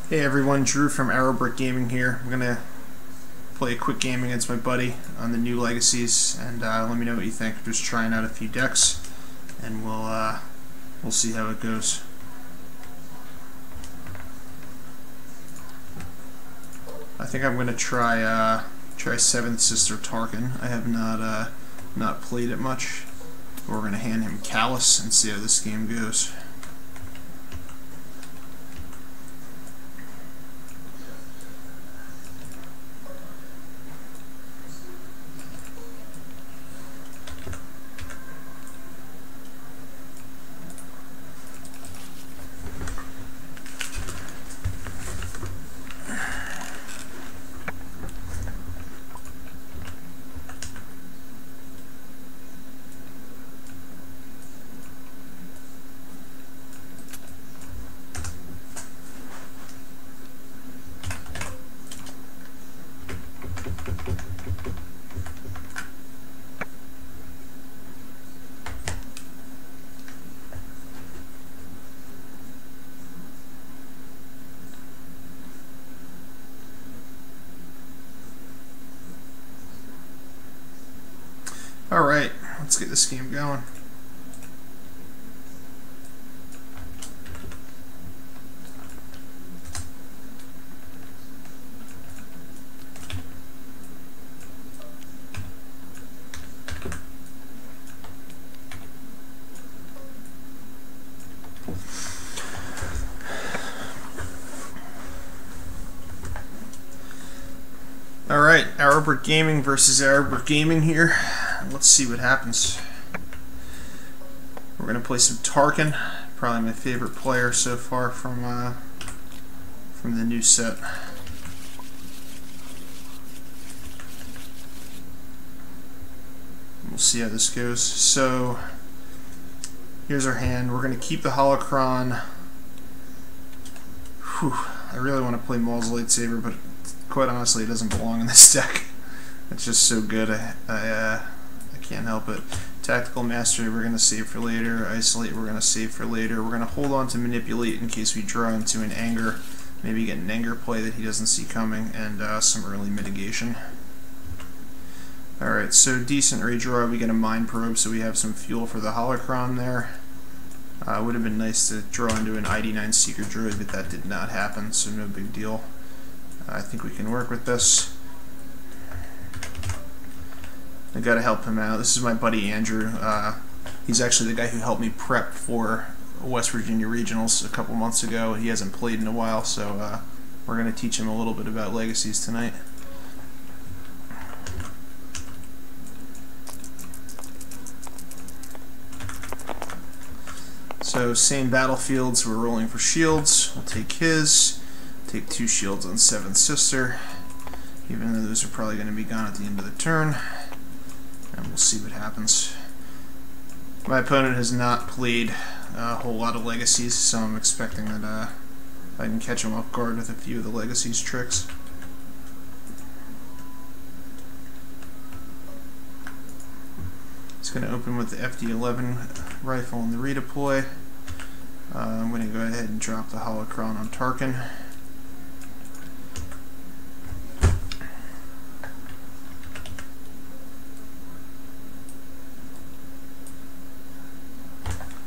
Hey everyone, Drew from Arrowbrick Gaming here. I'm gonna play a quick game against my buddy on the new Legacies, and let me know what you think. I'm just trying out a few decks, and we'll see how it goes. I think I'm gonna try Seventh Sister Tarkin. I have not played it much. We're gonna hand him Callus and see how this game goes. Alright, let's get this game going. Alright, Arrowbrick Gaming versus Arrowbrick Gaming here. Let's see what happens. We're going to play some Tarkin, probably my favorite player so far from the new set. We'll see how this goes. So, here's our hand. We're going to keep the Holocron. Whew, I really want to play Maul's Lightsaber, but quite honestly, it doesn't belong in this deck. It's just so good. I can't help it. Tactical Mastery we're going to save for later. Isolate we're going to save for later. We're going to hold on to Manipulate in case we draw into an Anger. Maybe get an Anger play that he doesn't see coming, and some early mitigation. Alright, so decent redraw. We get a Mind Probe, so we have some fuel for the Holocron there. Would have been nice to draw into an ID9 Seeker Droid, but that did not happen, so no big deal. I think we can work with this. I gotta help him out. This is my buddy Andrew. He's actually the guy who helped me prep for West Virginia Regionals a couple months ago. He hasn't played in a while, so we're gonna teach him a little bit about Legacies tonight. So same battlefields, we're rolling for shields. We'll take his. Take 2 shields on Seventh Sister, even though those are probably going to be gone at the end of the turn. And we'll see what happens. My opponent has not played a whole lot of Legacies, so I'm expecting that I can catch him off guard with a few of the Legacies tricks. It's going to open with the FD11 rifle and the redeploy. I'm going to go ahead and drop the Holocron on Tarkin.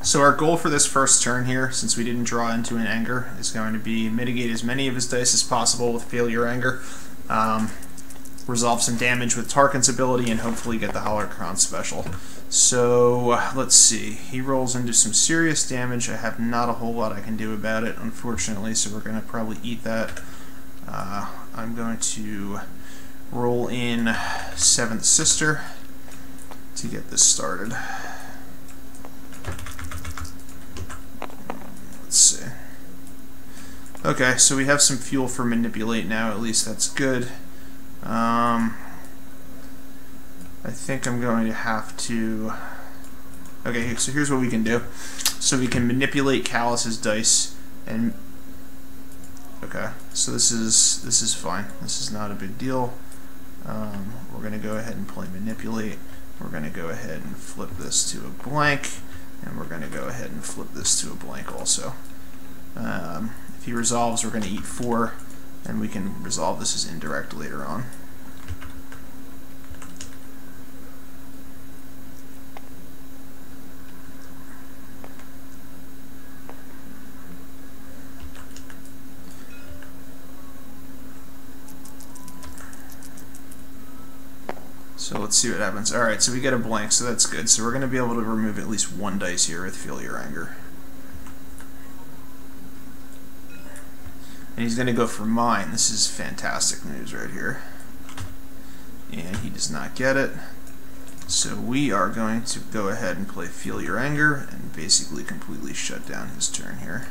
So our goal for this first turn here, since we didn't draw into an Anger, is going to be mitigate as many of his dice as possible with Failure Anger, resolve some damage with Tarkin's ability, and hopefully get the Holocron special. So let's see. He rolls into some serious damage. I have not a whole lot I can do about it, unfortunately, so we're going to probably eat that. I'm going to roll in Seventh Sister to get this started. Let's see. Okay, so we have some fuel for Manipulate now, at least that's good. I think I'm going to have to... Okay, so here's what we can do. So we can manipulate Callus's dice, and... Okay, so this is fine. This is not a big deal. We're going to go ahead and play Manipulate. We're going to go ahead and flip this to a blank, and we're going to go ahead and flip this to a blank also. If he resolves, we're going to eat 4, and we can resolve this as indirect later on. So let's see what happens. Alright, so we get a blank, so that's good. So we're going to be able to remove at least 1 dice here with Feel Your Anger. And he's going to go for mine. This is fantastic news right here. And he does not get it. So we are going to go ahead and play Feel Your Anger and basically completely shut down his turn here.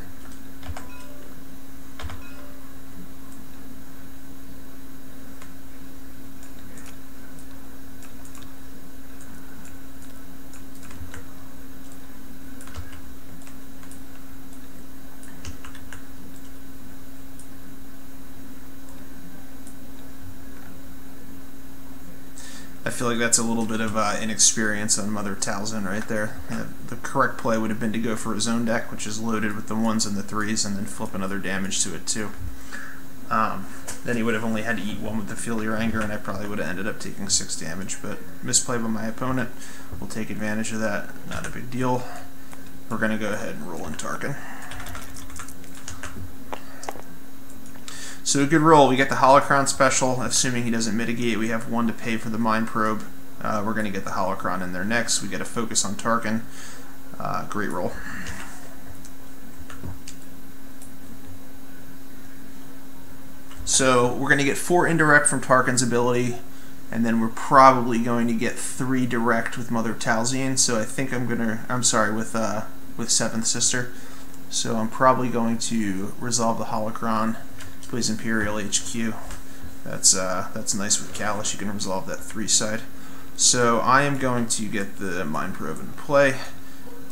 I feel like that's a little bit of inexperience on Mother Talzin right there. The correct play would have been to go for his own deck, which is loaded with the 1s and the 3s, and then flip another damage to it too. Then he would have only had to eat 1 with the Feel Your Anger, and I probably would have ended up taking 6 damage, but misplay by my opponent. We'll take advantage of that. Not a big deal. We're going to go ahead and roll in Tarkin. So a good roll. We get the Holocron special. Assuming he doesn't mitigate, we have 1 to pay for the Mind Probe. We're going to get the Holocron in there next. We get a focus on Tarkin. Great roll. So we're going to get 4 indirect from Tarkin's ability, and then we're probably going to get 3 direct with Mother Talzin. So I think with Seventh Sister. So I'm probably going to resolve the Holocron. Plays Imperial HQ. That's nice with Kalash. You can resolve that 3 side. So I am going to get the Mind Probe into play.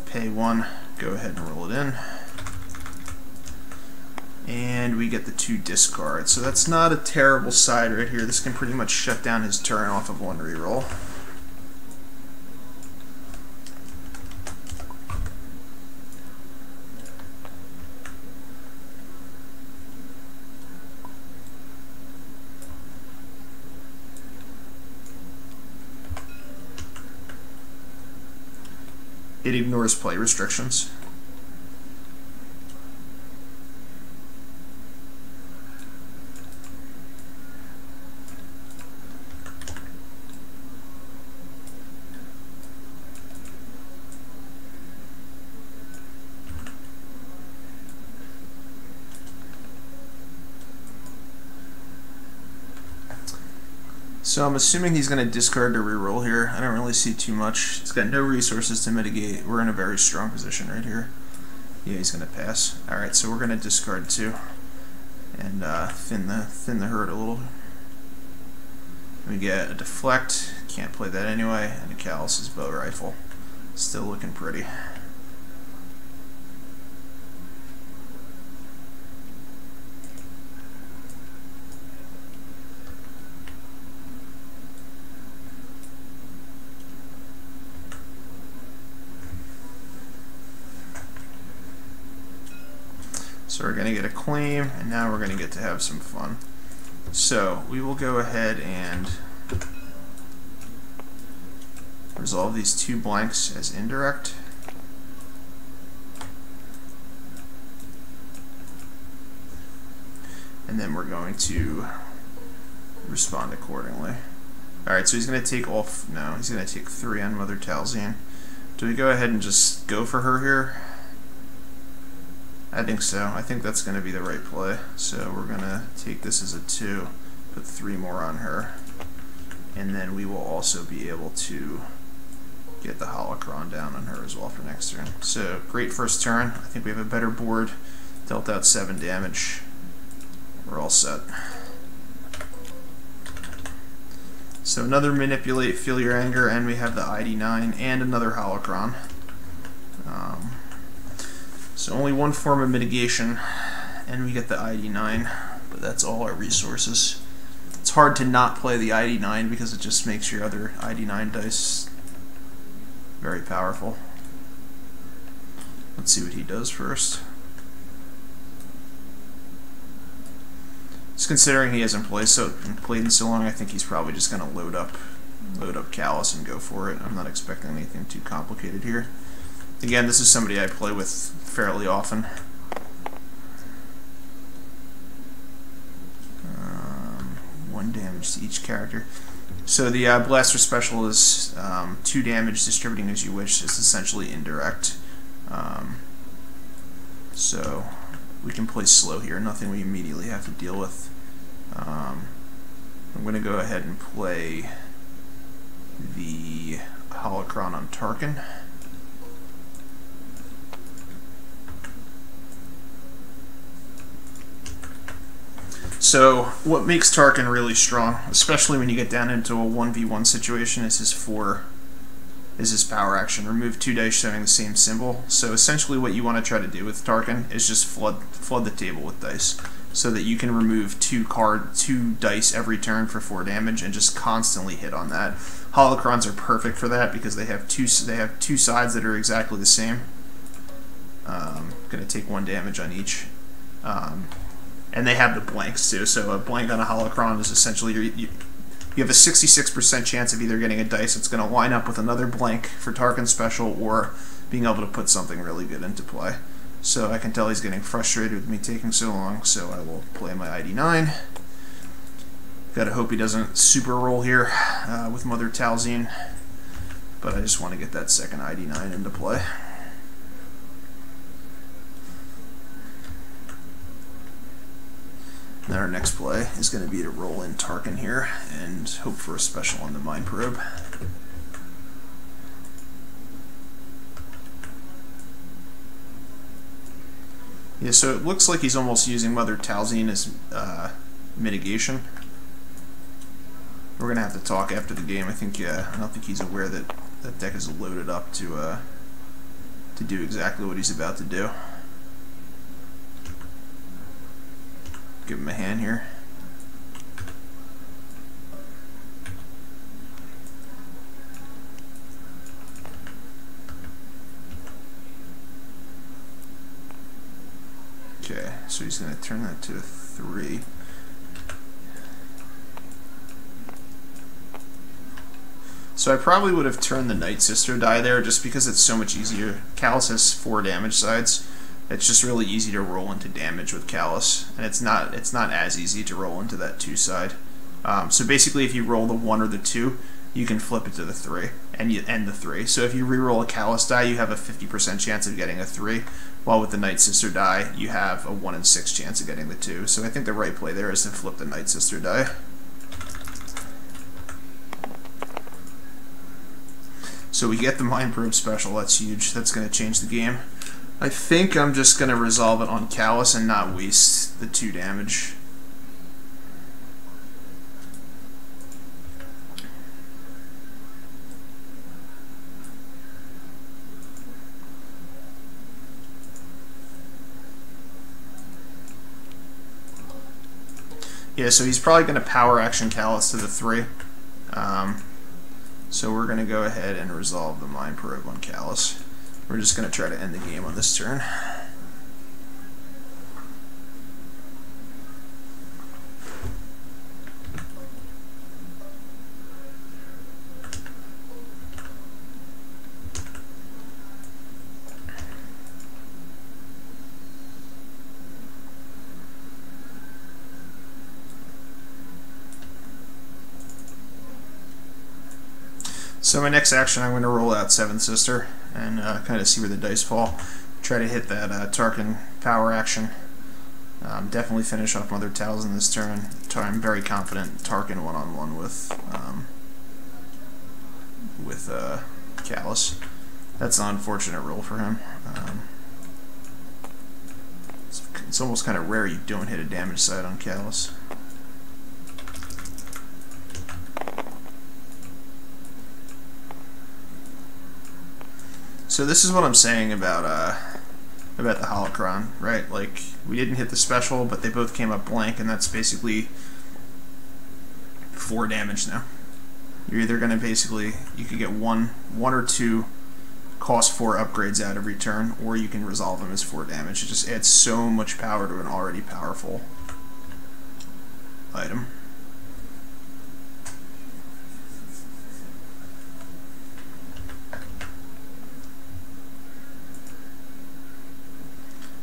Pay 1. Go ahead and roll it in. And we get the 2 discards. So that's not a terrible side right here. This can pretty much shut down his turn off of 1 reroll. It ignores play restrictions. So I'm assuming he's going to discard to reroll here. I don't really see too much. He's got no resources to mitigate. We're in a very strong position right here. Yeah, he's going to pass. Alright, so we're going to discard 2 and thin the herd a little. We get a Deflect, can't play that anyway, and a Callus's Bow Rifle. Still looking pretty. So we're going to get a claim, and now we're going to get to have some fun. So we will go ahead and resolve these 2 blanks as indirect. And then we're going to respond accordingly. Alright, so he's going to take he's going to take 3 on Mother Talzin. Do we go ahead and just go for her here? I think so. I think that's going to be the right play. So we're going to take this as a 2, put 3 more on her, and then we will also be able to get the Holocron down on her as well for next turn. So great first turn. I think we have a better board. Dealt out 7 damage. We're all set. So another Manipulate, Feel Your Anger, and we have the ID9 and another Holocron. So only 1 form of mitigation, and we get the ID9, but that's all our resources. It's hard to not play the ID9 because it just makes your other ID9 dice very powerful. Let's see what he does first. Just considering he hasn't played in so long, I think he's probably just going to load up Callus and go for it. I'm not expecting anything too complicated here. Again, this is somebody I play with fairly often. 1 damage to each character. So the Blaster Special is 2 damage, distributing as you wish. It's essentially indirect. So we can play slow here, nothing we immediately have to deal with. I'm going to go ahead and play the Holocron on Tarkin. So what makes Tarkin really strong, especially when you get down into a 1v1 situation, is his power action. Remove 2 dice showing the same symbol. So essentially what you want to try to do with Tarkin is just flood the table with dice, so that you can remove 2 dice every turn for 4 damage and just constantly hit on that. Holocrons are perfect for that because they have two sides that are exactly the same. Going to take 1 damage on each. And they have the blanks too, so a blank on a Holocron is essentially you have a 66% chance of either getting a dice that's going to line up with another blank for Tarkin Special, or being able to put something really good into play. So I can tell he's getting frustrated with me taking so long, so I will play my ID9. Gotta hope he doesn't super roll here with Mother Talzin, but I just want to get that second ID9 into play. Then our next play is going to be to roll in Tarkin here and hope for a special on the Mind Probe. Yeah, so it looks like he's almost using Mother Talzin as mitigation. We're going to have to talk after the game. I don't think he's aware that that deck is loaded up to do exactly what he's about to do. Give him a hand here. Okay, so he's going to turn that to a 3. So I probably would have turned the Night Sister die there just because it's so much easier. Callus has 4 damage sides. It's just really easy to roll into damage with Callus, and it's not as easy to roll into that 2 side. So basically, if you roll the 1 or the 2, you can flip it to the 3 and you end the 3. So if you re-roll a Callus die, you have a 50% chance of getting a 3, while with the Night Sister die, you have a 1 in 6 chance of getting the 2. So I think the right play there is to flip the Night Sister die. So we get the Mind Probe Special. That's huge. That's going to change the game. I think I'm just going to resolve it on Callus and not waste the 2 damage. Yeah, so he's probably going to power action Callus to the 3. So we're going to go ahead and resolve the Mind Probe on Callus. We're just going to try to end the game on this turn. So my next action, I'm going to roll out Seventh Sister and kind of see where the dice fall. Try to hit that Tarkin power action. Definitely finish off Mother Talzin this turn. I'm very confident Tarkin one-on-one with Callus. That's an unfortunate roll for him. It's almost kind of rare you don't hit a damage side on Callus. So this is what I'm saying about the Holocron, right? Like, we didn't hit the special, but they both came up blank, and that's basically 4 damage now. You're either going to basically, you could get one or 2 cost 4 upgrades out every turn, or you can resolve them as 4 damage. It just adds so much power to an already powerful item.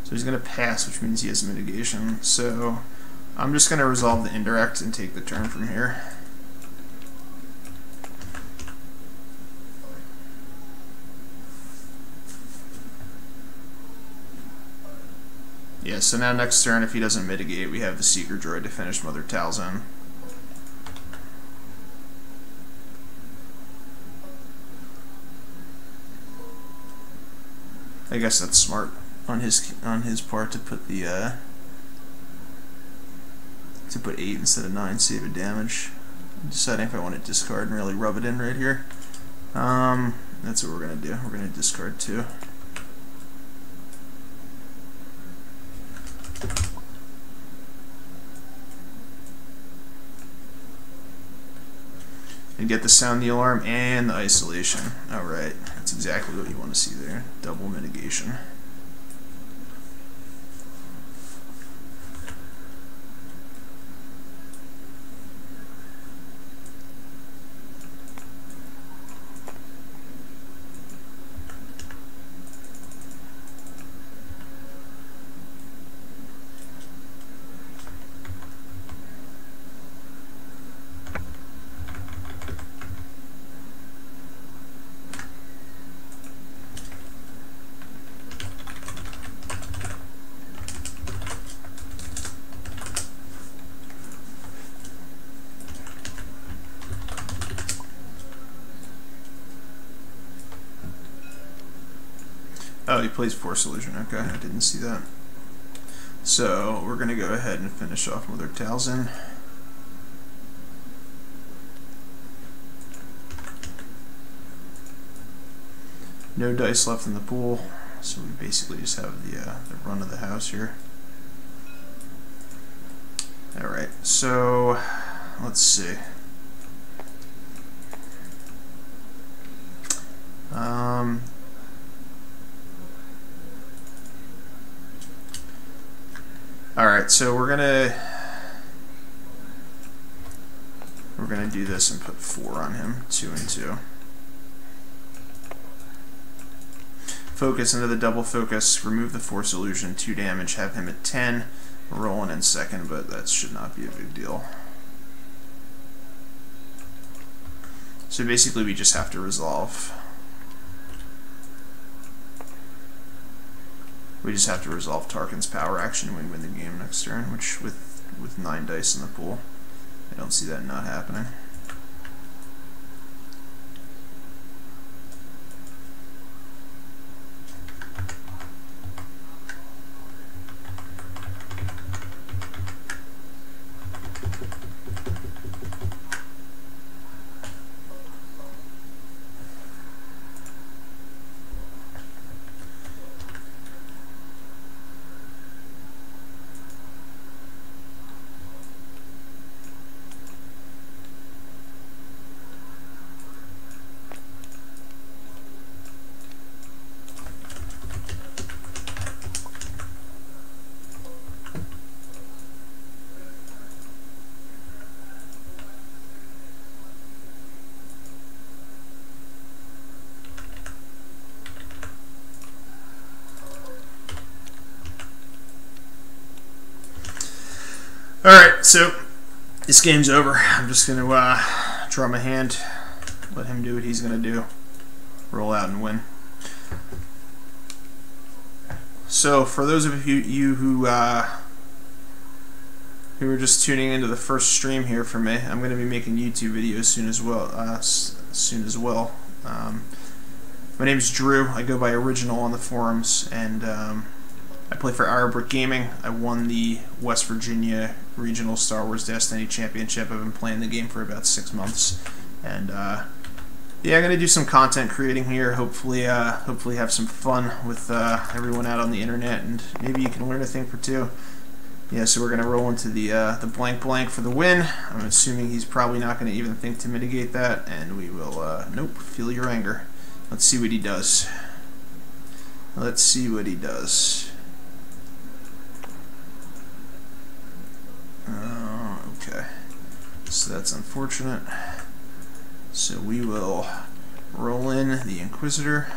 So he's going to pass, which means he has mitigation. So I'm just going to resolve the indirect and take the turn from here. Yeah, so now next turn, if he doesn't mitigate, we have the Seeker Droid to finish Mother Talzin. I guess that's smart on his part to put the to put 8 instead of 9, save a damage. I'm deciding if I want to discard and really rub it in right here. That's what we're gonna do. We're gonna discard 2. And get the sound the alarm and the isolation. Alright, that's exactly what you want to see there. Double mitigation. Oh, he plays Force Illusion. Okay, I didn't see that. So we're going to go ahead and finish off Mother Talzin. No dice left in the pool, so we basically just have the run of the house here. Alright, so let's see. Alright, so we're gonna do this and put 4 on him, 2 and 2. Focus into the double focus, remove the Force Illusion, 2 damage, have him at 10, rolling in second, but that should not be a big deal. So basically we just have to resolve. We just have to resolve Tarkin's power action and we win the game next turn, which with 9 dice in the pool, I don't see that not happening. Alright, so this game's over. I'm just going to draw my hand, let him do what he's going to do, roll out and win. So for those of you who are just tuning into the first stream here for me, I'm going to be making YouTube videos soon as well. My name is Drew. I go by Original on the forums, and I play for Ironbrick Gaming. I won the West Virginia Regional Star Wars Destiny Championship. I've been playing the game for about 6 months, and yeah, I'm gonna do some content creating here. Hopefully have some fun with everyone out on the internet, and maybe you can learn a thing or two. Yeah, so we're gonna roll into the blank blank for the win. I'm assuming he's probably not gonna even think to mitigate that, and we will nope, feel your anger. Let's see what he does. Let's see what he does. Okay. So that's unfortunate. So we will roll in the Inquisitor.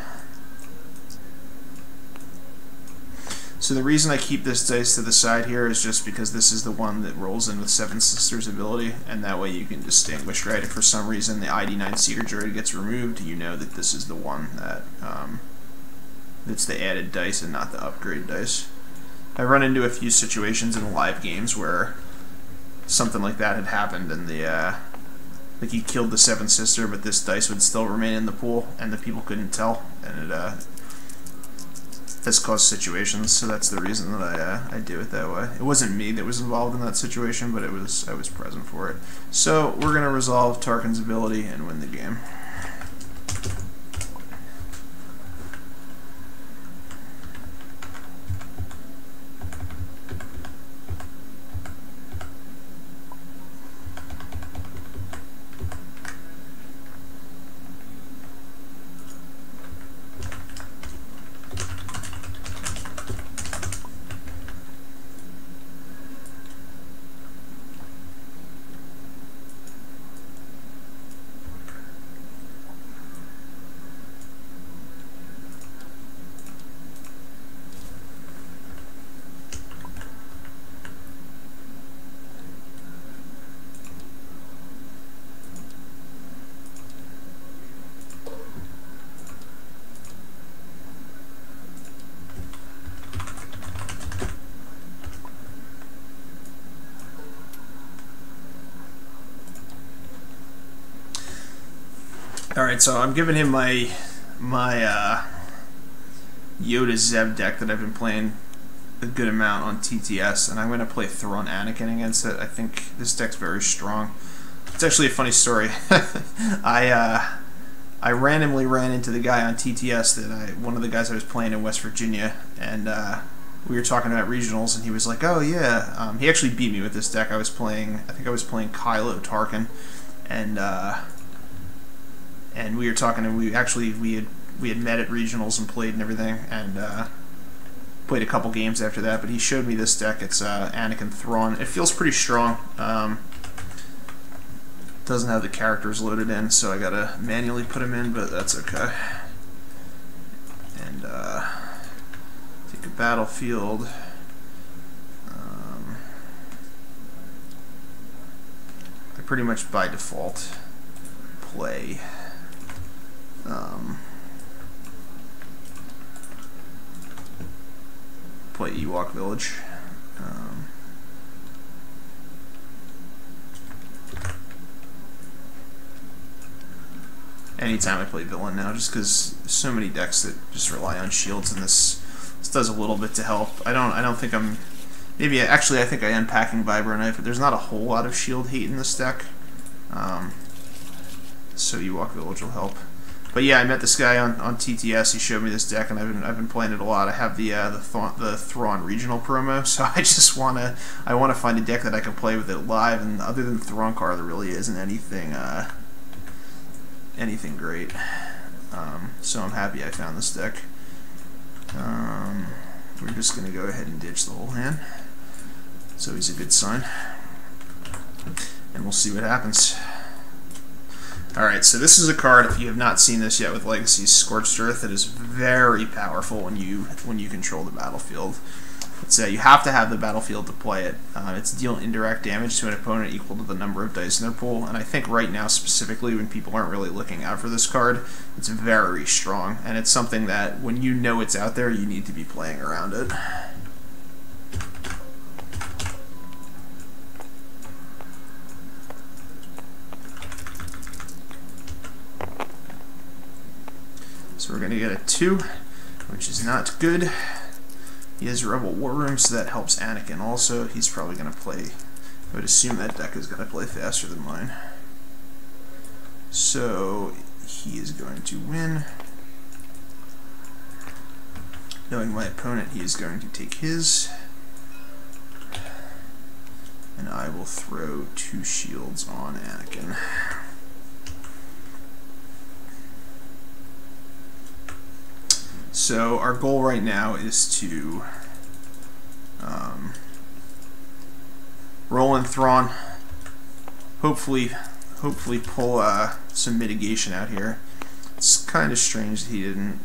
So the reason I keep this dice to the side here is just because this is the one that rolls in with Seven Sisters ability, and that way you can distinguish, right? If for some reason the ID9 Seer Droid gets removed, you know that this is the one that that's the added dice and not the upgrade dice. I run into a few situations in live games where something like that had happened, and the like he killed the Seventh Sister, but this dice would still remain in the pool, and the people couldn't tell, and it has caused situations. So that's the reason that I do it that way. It wasn't me that was involved in that situation, but I was present for it. So we're gonna resolve Tarkin's ability and win the game. Alright, so I'm giving him my Yoda Zeb deck that I've been playing a good amount on TTS, and I'm going to play Thrawn Anakin against it. I think this deck's very strong. It's actually a funny story. I randomly ran into the guy on TTS one of the guys I was playing in West Virginia, and we were talking about regionals, and he was like, "Oh yeah," he actually beat me with this deck. I think I was playing Kylo Tarkin, and we were talking, and we had met at regionals and played and everything, and played a couple games after that. But he showed me this deck. It's Anakin Thrawn. It feels pretty strong. Doesn't have the characters loaded in, so I gotta manually put them in, but that's okay. And take a battlefield. I pretty much by default play play Ewok Village. Anytime I play villain now, just because there's so many decks that just rely on shields, and this does a little bit to help. I don't think I'm. Maybe actually I think I am packing Vibro Knife, but there's not a whole lot of shield hate in this deck. So Ewok Village will help. But yeah, I met this guy on TTS. He showed me this deck, and I've been playing it a lot. I have the Thrawn regional promo, so I just wanna find a deck that I can play with it live. And other than Thrawn Car, there really isn't anything great. So I'm happy I found this deck. We're just gonna go ahead and ditch the whole hand. It's always a good sign, and we'll see what happens. Alright, so this is a card, if you have not seen this yet with Legacy's Scorched Earth, that is very powerful when you control the battlefield. You have to have the battlefield to play it. It's deal indirect damage to an opponent equal to the number of dice in their pool, and I think right now specifically when people aren't really looking out for this card, it's very strong, and it's something that when you know it's out there, you need to be playing around it. So we're going to get a 2, which is not good. He has Rebel War Room, so that helps Anakin also. He's probably going to play, I would assume that deck is going to play faster than mine. So he is going to win. Knowing my opponent, he is going to take his. And I will throw 2 shields on Anakin. So our goal right now is to roll in Thrawn, hopefully pull some mitigation out here. It's kind of strange that he didn't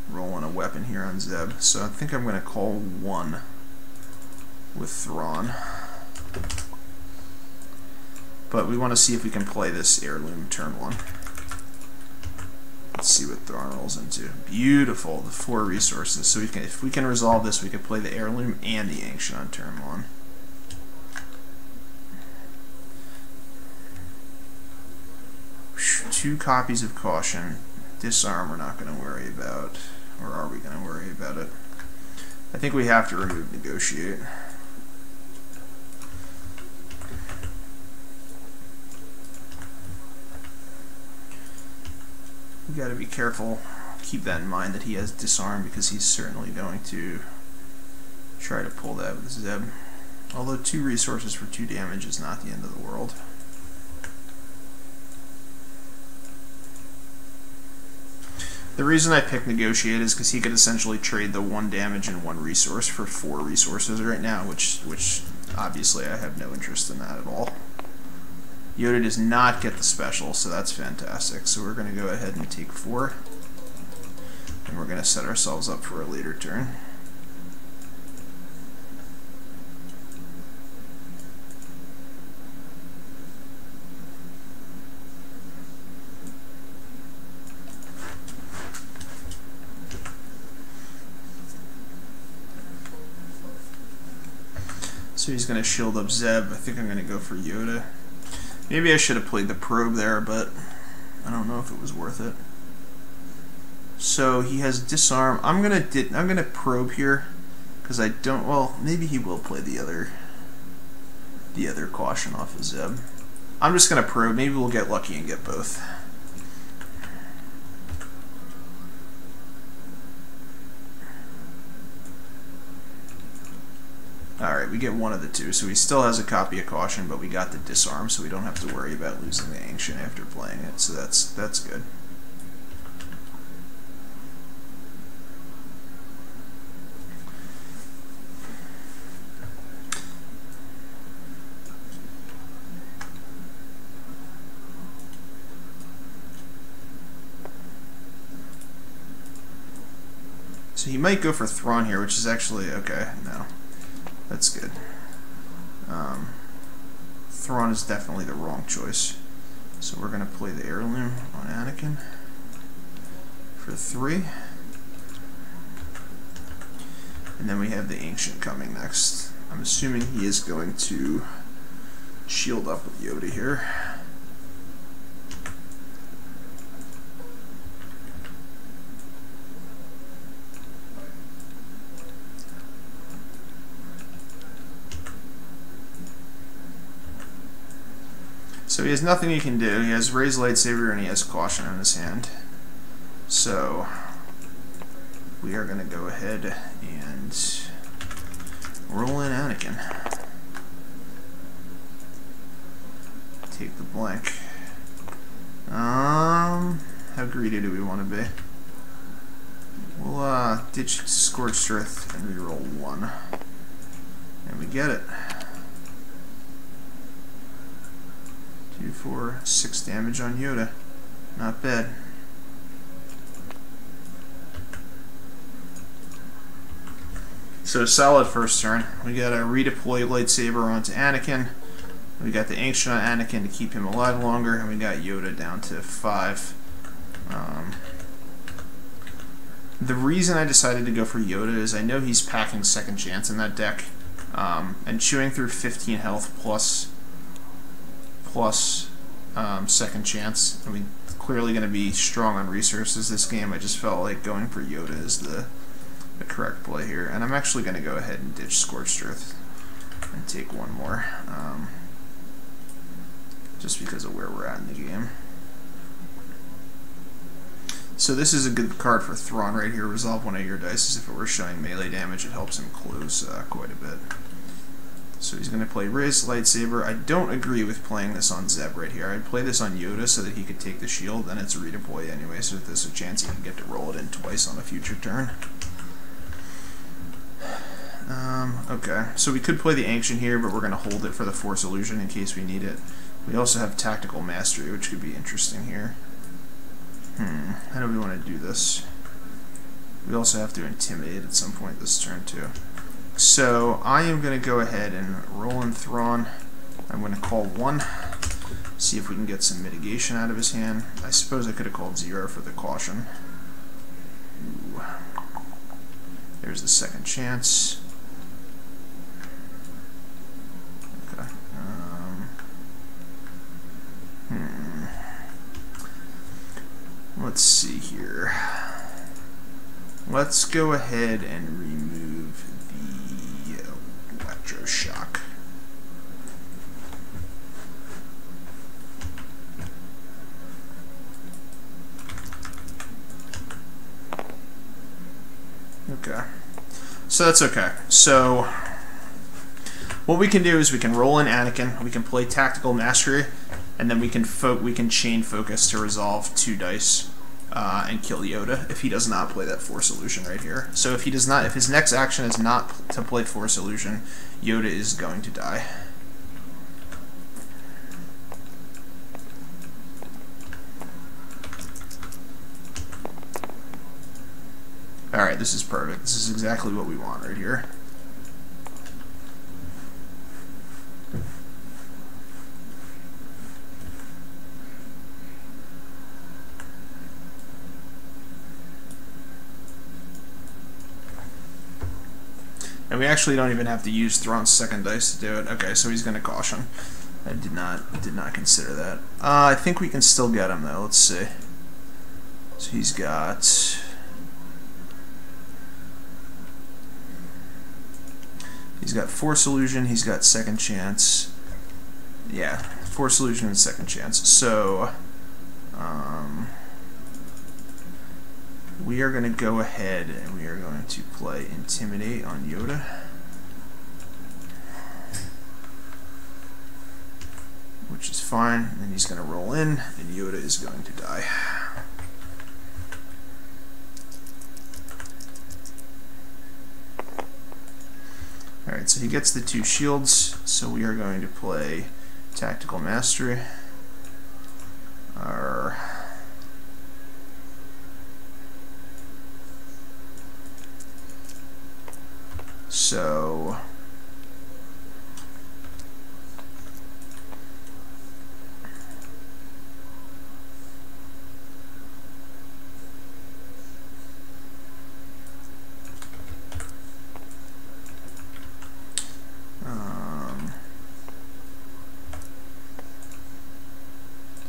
roll in a weapon here on Zeb, so I think I'm going to call 1 with Thrawn. But we want to see if we can play this heirloom turn 1. Let's see what Thrawn rolls into. Beautiful, the 4 resources. So if we can resolve this, we can play the heirloom and the ancient on turn 1. Two copies of caution. Disarm we're not going to worry about. Or are we going to worry about it? I think we have to remove negotiate. We got to be careful. Keep that in mind that he has disarm, because he's certainly going to try to pull that with Zeb. Although 2 resources for 2 damage is not the end of the world. The reason I picked negotiate is because he could essentially trade the 1 damage and 1 resource for 4 resources right now, which obviously I have no interest in that at all. Yoda does not get the special, so that's fantastic. So we're going to go ahead and take 4, and we're going to set ourselves up for a later turn. So he's going to shield up Zeb. I think I'm going to go for Yoda. Maybe I should have played the probe there, but I don't know if it was worth it. So he has disarm. I'm gonna probe here, because I don't. Well, maybe he will play the other caution off of Zeb. I'm just gonna probe. Maybe we'll get lucky and get both. Alright, we get one of the 2, so he still has a copy of caution, but we got the disarm, so we don't have to worry about losing the ancient after playing it, so that's good. So he might go for Thrawn here, which is actually okay. No. That's good. Thrawn is definitely the wrong choice. So we're going to play the heirloom on Anakin for 3. And then we have the ancient coming next. I'm assuming he is going to shield up with Yoda here. So he has nothing he can do. He has raised lightsaber and he has caution in his hand. So we are going to go ahead and roll in Anakin. Take the blank. How greedy do we want to be? We'll ditch Scorched Earth and reroll 1. And we get it. 2, 4, 6 damage on Yoda. Not bad. So solid first turn. We got a redeploy lightsaber onto Anakin. We got the ancient on Anakin to keep him alive longer, and we got Yoda down to 5. The reason I decided to go for Yoda is I know he's packing second chance in that deck, and chewing through 15 health plus second chance. I mean, clearly going to be strong on resources this game. I just felt like going for Yoda is the correct play here, and I'm actually going to go ahead and ditch Scorched Earth and take 1 more, just because of where we're at in the game. So this is a good card for Thrawn right here. Resolve 1 of your dice. If it were showing melee damage, it helps him close quite a bit. So he's going to play Raised Lightsaber. I don't agree with playing this on Zeb right here. I'd play this on Yoda so that he could take the shield, then it's a redeploy anyway, so that there's a chance he can get to roll it in twice on a future turn. Okay, so we could play the Ancient here, but we're going to hold it for the Force Illusion in case we need it. We also have Tactical Mastery, which could be interesting here. How do we want to do this? We also have to Intimidate at some point this turn too. So I am going to go ahead and roll in Thrawn. I'm going to call 1, see if we can get some mitigation out of his hand. I suppose I could have called 0 for the caution. Ooh. There's the second chance. Okay. Let's see here. Let's go ahead and remove the Electroshock. Okay. So that's okay. So what we can do is we can roll in Anakin, we can play Tactical Mastery, and then we can chain focus to resolve 2 dice and kill Yoda if he does not play that Force Illusion right here. So if his next action is not to play Force Illusion, Yoda is going to die. Alright, this is perfect. This is exactly what we want right here. And we actually don't even have to use Thrawn's second dice to do it. Okay, so he's going to caution. I did not consider that. I think we can still get him though. Let's see. So he's got Force Illusion. He's got second chance. Yeah, Force Illusion and second chance. So we are going to go ahead and we are going to play Intimidate on Yoda. Which is fine. And he's going to roll in, and Yoda is going to die. Alright, so he gets the 2 shields, so we are going to play Tactical Mastery.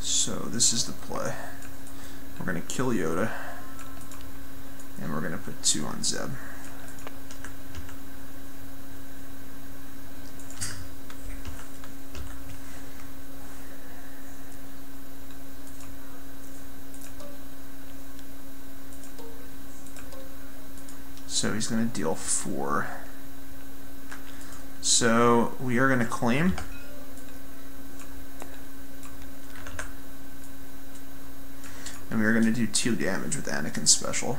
So this is the play. We're going to kill Yoda, and we're going to put 2 on Zeb. So he's going to deal 4. So we are going to claim. And we are going to do 2 damage with Anakin's special.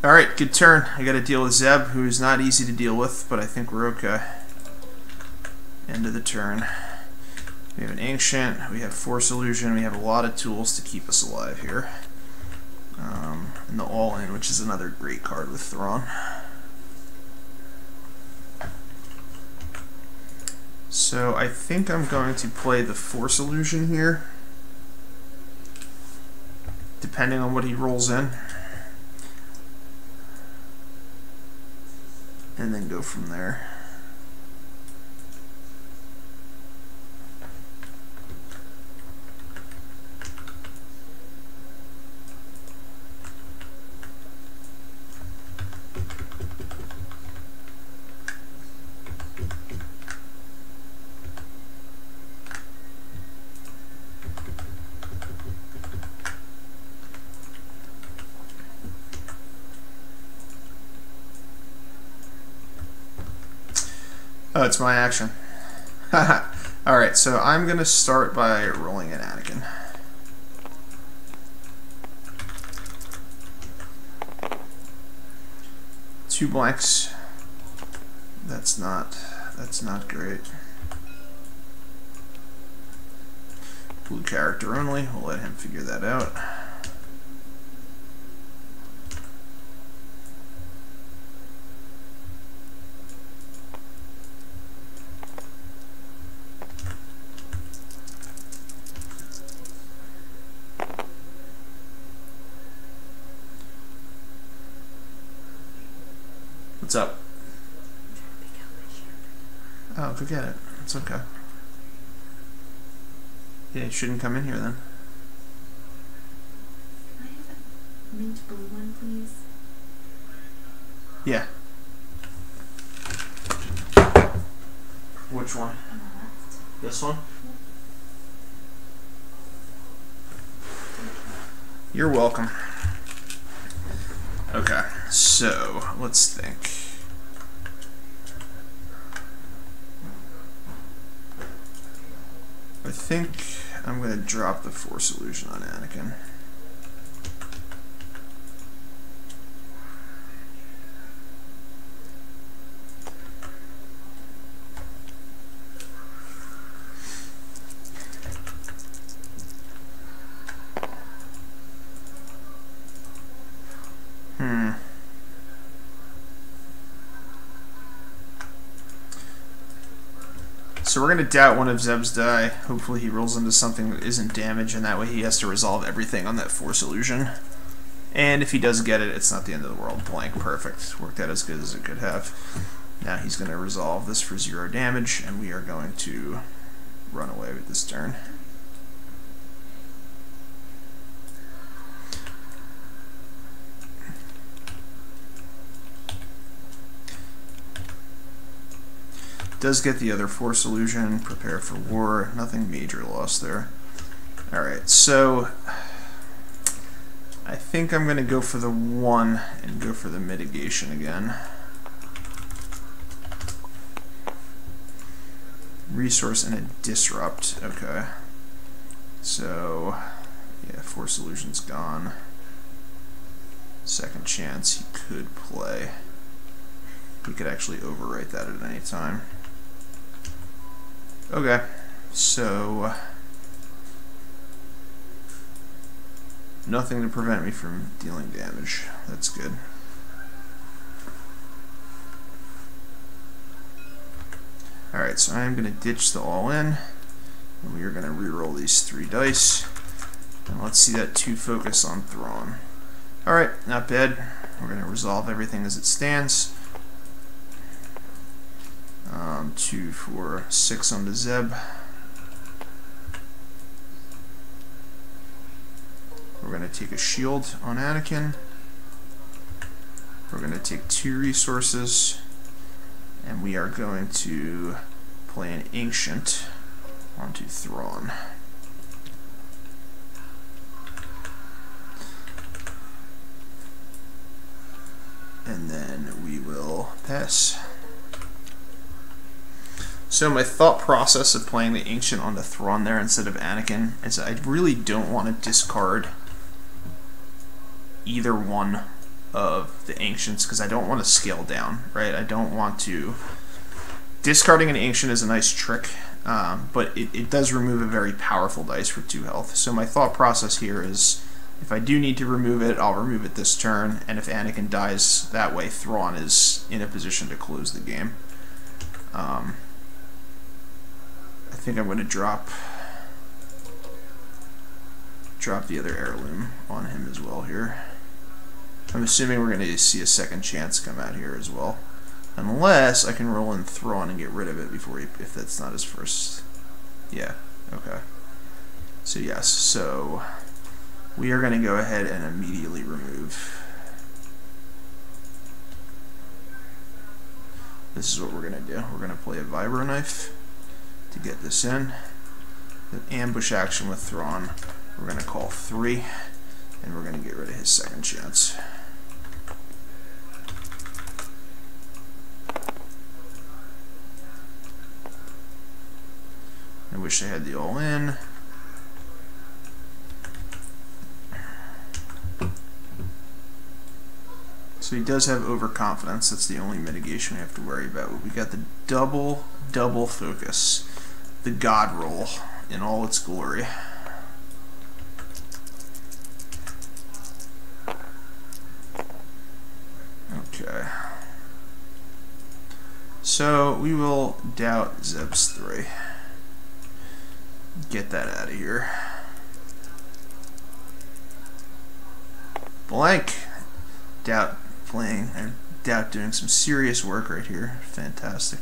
Alright, good turn. I got to deal with Zeb, who is not easy to deal with, but I think we're okay. End of the turn. We have an Ancient, we have Force Illusion, we have a lot of tools to keep us alive here. And the All-In, which is another great card with Thrawn. So I think I'm going to play the Force Illusion here, depending on what he rolls in, and then go from there. Oh, it's my action. Alright, so I'm going to start by rolling an Anakin. 2 blanks. That's not great. Blue character only. We'll let him figure that out. What's up? Oh, forget it. It's okay. Yeah, it shouldn't come in here then. Can I have a mint blue one, please? Yeah. Which one? On the left. This one? You're welcome. Okay, so let's think. I think I'm going to drop the Force Illusion on Anakin. So we're going to doubt one of Zeb's die. Hopefully he rolls into something that isn't damage, and that way he has to resolve everything on that Force Illusion. And if he does get it, it's not the end of the world. Blank, perfect. Worked out as good as it could have. Now he's going to resolve this for 0 damage, and we are going to run away with this turn. Does get the other Force Illusion, prepare for war, nothing major lost there. Alright, so I think I'm going to go for the 1 and go for the mitigation again. Resource and a disrupt, okay. So, yeah, Force Illusion's gone. Second chance he could play. He could actually overwrite that at any time. Okay, so nothing to prevent me from dealing damage. That's good. Alright, so I'm going to ditch the all-in, and we are going to reroll these 3 dice. And let's see that 2 focus on Thrawn. Alright, not bad. We're going to resolve everything as it stands. 2, 4, 6 on the Zeb. We're going to take a shield on Anakin. We're going to take 2 resources. And we are going to play an Ancient onto Thrawn. And then we will pass. So my thought process of playing the Ancient onto Thrawn there instead of Anakin is I really don't want to discard either one of the Ancients because I don't want to scale down, right? I don't want to... Discarding an Ancient is a nice trick, but it does remove a very powerful dice for 2 health. So my thought process here is if I do need to remove it, I'll remove it this turn, and if Anakin dies that way, Thrawn is in a position to close the game. I think I'm going to drop the other heirloom on him as well here. I'm assuming we're going to see a second chance come out here as well. Unless I can roll in Thrawn and get rid of it before if that's not his first. Yeah, okay. So yes, so we are going to go ahead and immediately remove. This is what we're going to do. We're going to play a Vibro Knife to get this in. The ambush action with Thrawn. We're going to call 3, and we're going to get rid of his second chance. I wish I had the all-in. So he does have overconfidence. That's the only mitigation we have to worry about. We got the double focus. The God roll in all its glory. Okay. So we will doubt Zeb's 3. Get that out of here. Blank. Doubt playing. I doubt doing some serious work right here. Fantastic.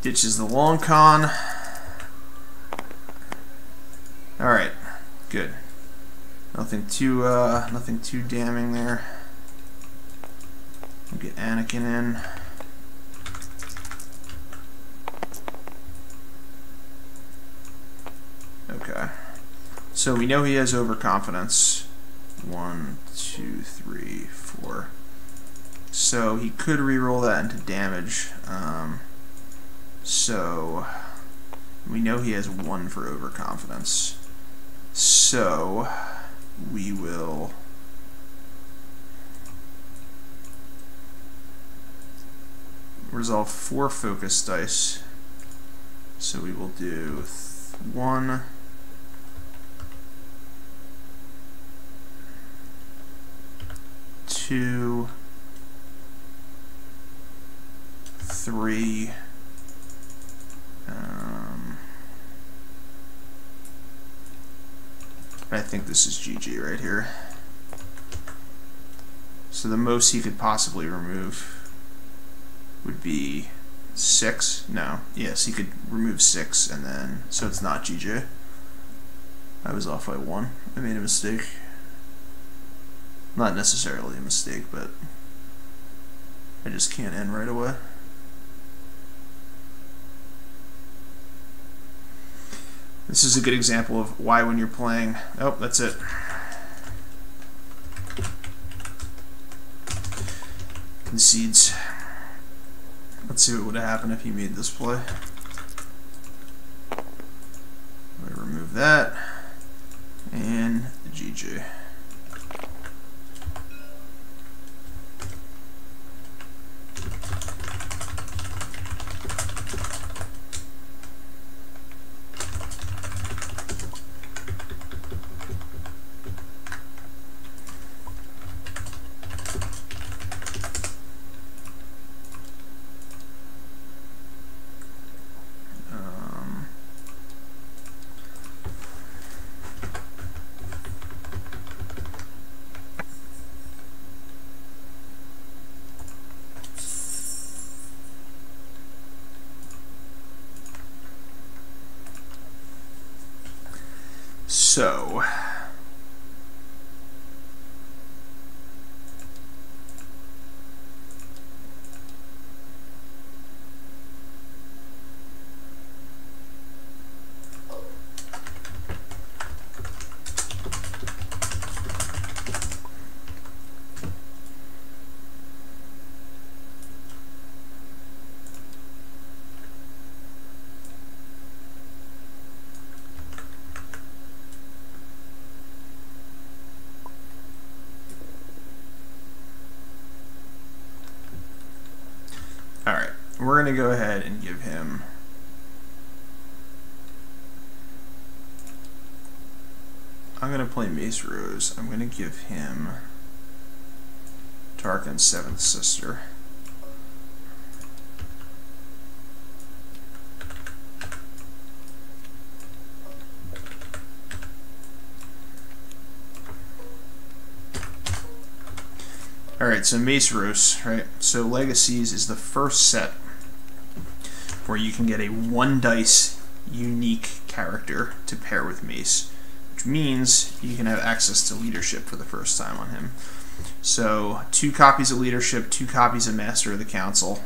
Ditches the long con. Alright. Good. Nothing too damning there. We'll get Anakin in. Okay. So we know he has overconfidence. 1, 2, 3, 4. So he could reroll that into damage. So we know he has 1 for overconfidence. So we will resolve 4 focus dice. So we will do 1, 2, 3. I think this is GG right here. So the most he could possibly remove would be 6. No, yes, he could remove 6, and then so it's not GG. I was off by 1. I made a mistake. Not necessarily a mistake, but I just can't end right away. This is a good example of why when you're playing... Oh, that's it. Concedes. Let's see what would have happened if he made this play. We remove that. And the GG. So, alright, we're going to go ahead and give him I'm going to play Mace Rose. I'm going to give him Tarkin's 7th Sister. Alright, so Mace Rose, right? So Legacies is the first set where you can get a 1 dice unique character to pair with Mace, which means you can have access to Leadership for the first time on him. So 2 copies of Leadership, 2 copies of Master of the Council,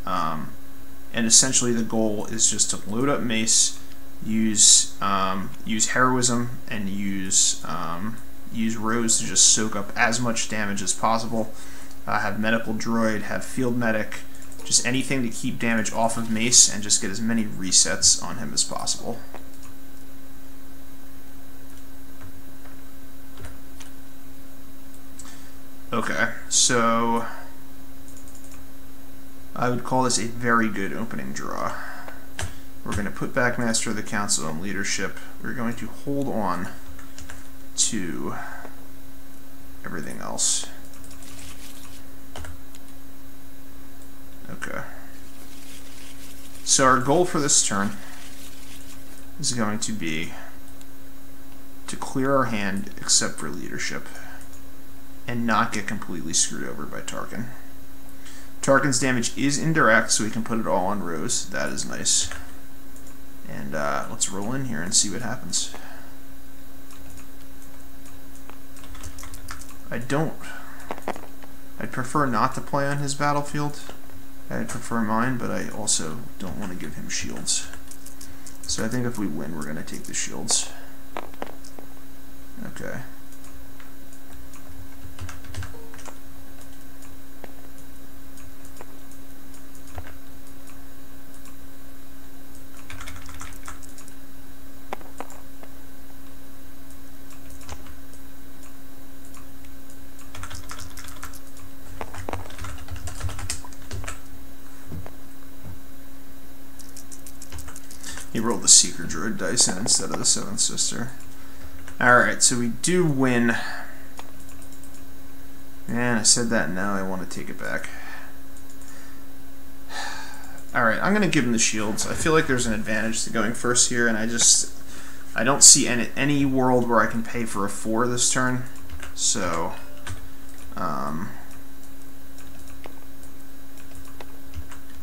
and essentially the goal is just to load up Mace, use Heroism, and use Rose to just soak up as much damage as possible. Have Medical Droid, have Field Medic, just anything to keep damage off of Mace and just get as many resets on him as possible. Okay, so I would call this a very good opening draw. We're going to put back Master of the Council and Leadership. We're going to hold on to everything else. Okay. So our goal for this turn is going to be to clear our hand except for Leadership and not get completely screwed over by Tarkin. Tarkin's damage is indirect, so we can put it all on Rose. That is nice. And let's roll in here and see what happens. I'd prefer not to play on his battlefield. I'd prefer mine, but I also don't want to give him shields. So I think if we win, we're going to take the shields. Okay. He rolled the Seeker Droid dice in instead of the Seventh Sister. Alright, so we do win. Man, I said that, now I want to take it back. Alright, I'm going to give him the shields. I feel like there's an advantage to going first here, and I don't see any world where I can pay for a 4 this turn. So, I'm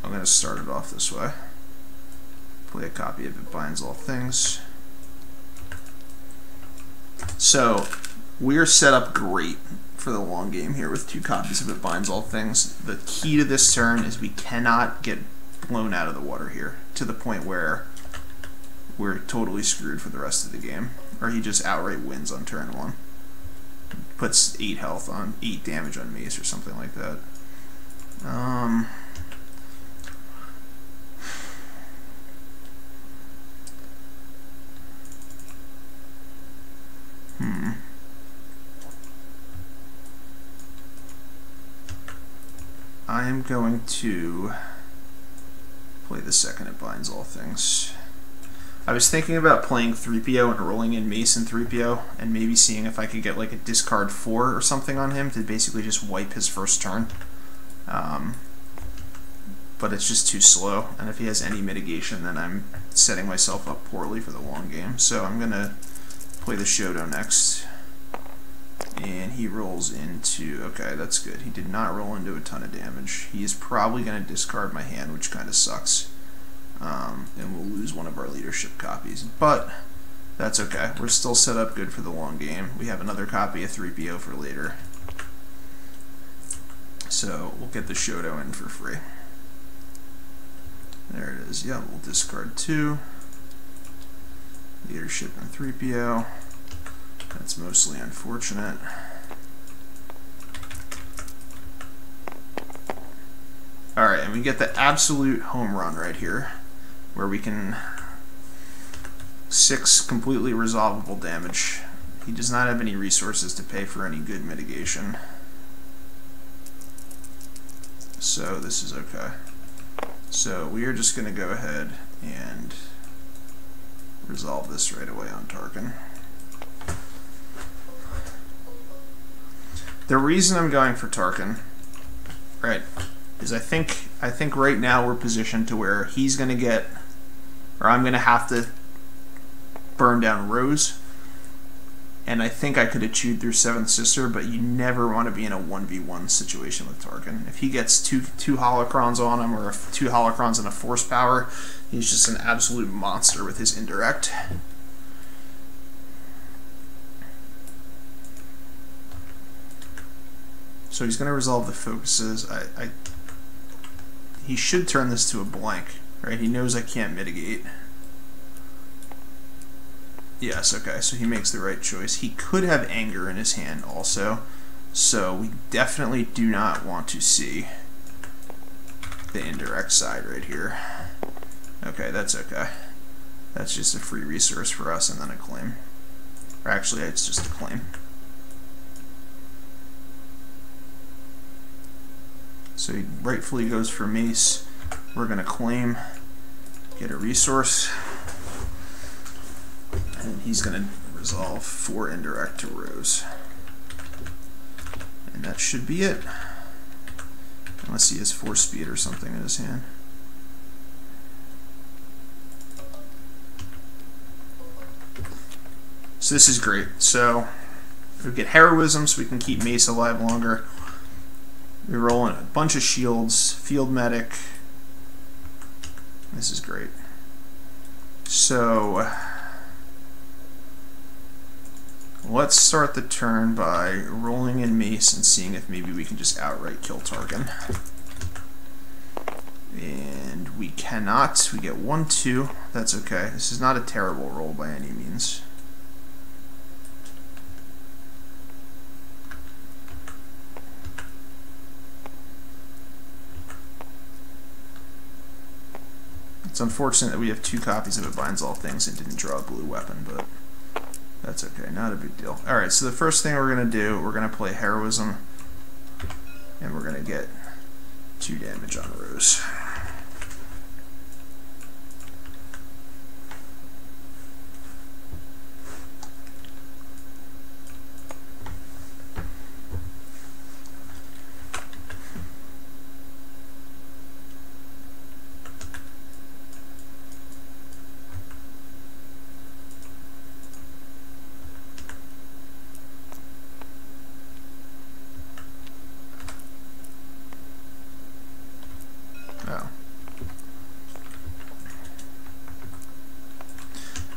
going to start it off this way. Play a copy of It Binds All Things. So, we're set up great for the long game here with 2 copies of It Binds All Things. The key to this turn is we cannot get blown out of the water here to the point where we're totally screwed for the rest of the game. Or he just outright wins on turn 1. Puts 8 health on, 8 damage on Mace or something like that. I am going to play the second It Binds All Things. I was thinking about playing 3PO and rolling in Mace and 3PO and maybe seeing if I could get like a discard 4 or something on him to basically just wipe his first turn. But it's just too slow, and if he has any mitigation, then I'm setting myself up poorly for the long game. So I'm going to play the Shoto next. And he rolls into... Okay, that's good. He did not roll into a ton of damage. He is probably going to discard my hand, which kind of sucks. And we'll lose one of our Leadership copies. But that's okay. We're still set up good for the long game. We have another copy of 3PO for later. So we'll get the Shoto in for free. There it is. Yeah, we'll discard 2. Leadership and 3PO. That's mostly unfortunate. Alright, and we get the absolute home run right here, where we can 6 completely resolvable damage. He does not have any resources to pay for any good mitigation. So this is okay. So we are just going to go ahead and resolve this right away on Tarkin. The reason I'm going for Tarkin, right, is I think right now we're positioned to where he's going to get, or I'm going to have to burn down Rose, and I think I could have chewed through Seventh Sister, but you never want to be in a 1v1 situation with Tarkin. If he gets two holocrons on him, or 2 holocrons and a force power, he's just an absolute monster with his indirect. So he's going to resolve the focuses. He should turn this to a blank, right? He knows I can't mitigate. Yes, okay, so he makes the right choice. He could have anger in his hand also, so we definitely do not want to see the indirect side right here. Okay, that's okay. That's just a free resource for us and then a claim. Or actually, it's just a claim. So he rightfully goes for mace. We're going to claim, get a resource, and he's going to resolve 4 indirect to Rose. And that should be it. Unless he has 4 speed or something in his hand. So this is great. So we get heroism so we can keep Mace alive longer. We roll in a bunch of shields, field medic. This is great. So let's start the turn by rolling in Mace and seeing if maybe we can just outright kill Tarkin. And we cannot. We get 1-2. That's okay. This is not a terrible roll by any means. It's unfortunate that we have 2 copies of It Binds All Things and didn't draw a blue weapon, but that's okay, not a big deal. Alright, so the first thing we're going to do, we're going to play Heroism, and we're going to get 2 damage on Rose.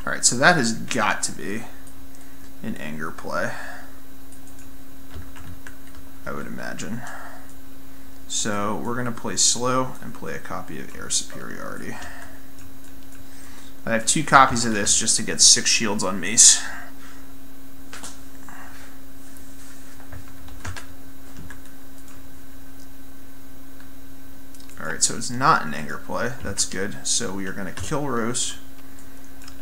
Alright, so that has got to be an anger play, I would imagine. So we're going to play slow and play a copy of Air Superiority. I have 2 copies of this just to get 6 shields on Mace. Alright, so it's not an anger play. That's good. So we are going to kill Rose.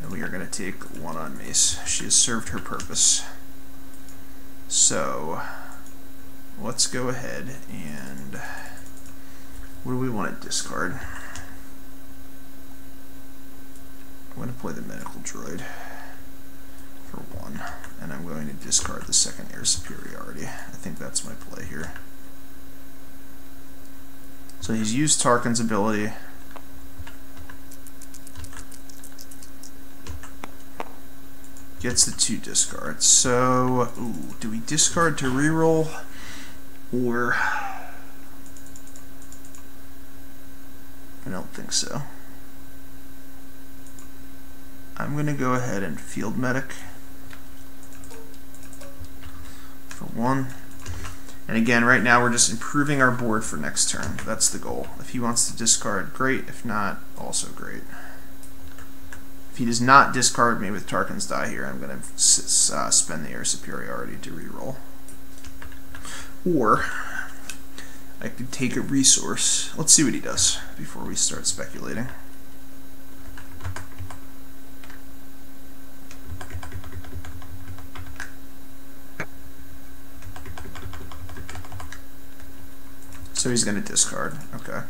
And we are going to take 1 on Mace. She has served her purpose. So let's go ahead and what do we want to discard? I'm going to play the Medical Droid for 1, and I'm going to discard the 2nd Air Superiority. I think that's my play here. So he's used Tarkin's ability. Gets the 2 discards. So, ooh, do we discard to reroll, or I don't think so. I'm going to go ahead and field medic for 1. And again, right now we're just improving our board for next turn. That's the goal. If he wants to discard, great. If not, also great. If he does not discard me with Tarkin's die here, I'm going to spend the Air Superiority to reroll. Or I could take a resource. Let's see what he does before we start speculating. So he's going to discard. Okay.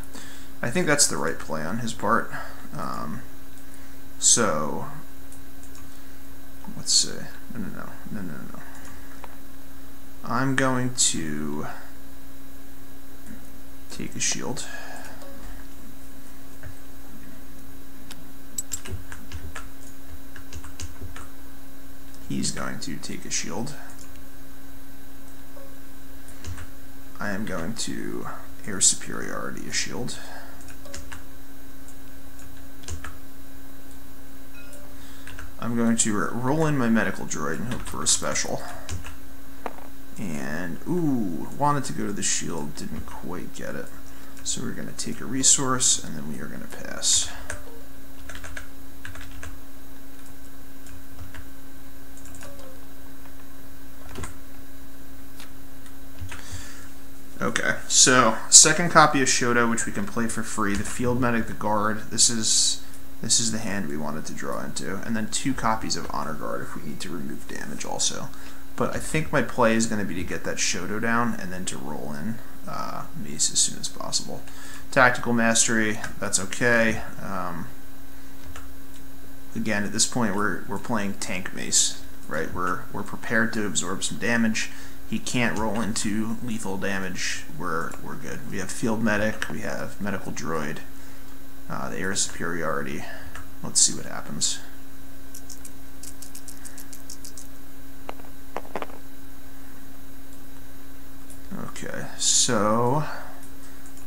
I think that's the right play on his part. So, let's see. No. I'm going to take a shield. He's going to take a shield. I am going to Air Superiority a shield. I'm going to roll in my Medical Droid and hope for a special. And, ooh, wanted to go to the shield, didn't quite get it. So we're going to take a resource, and then we are going to pass. Okay, so second copy of Shoto, which we can play for free. The Field Medic, the Guard. This is the hand we wanted to draw into, and then 2 copies of Honor Guard if we need to remove damage also. But I think my play is going to be to get that Shoto down and then to roll in Mace as soon as possible. Tactical Mastery, that's okay. Again, at this point, we're playing tank Mace, right? We're prepared to absorb some damage. He can't roll into lethal damage. We're good. We have Field Medic. We have Medical Droid. The Air Superiority. Let's see what happens. Okay, so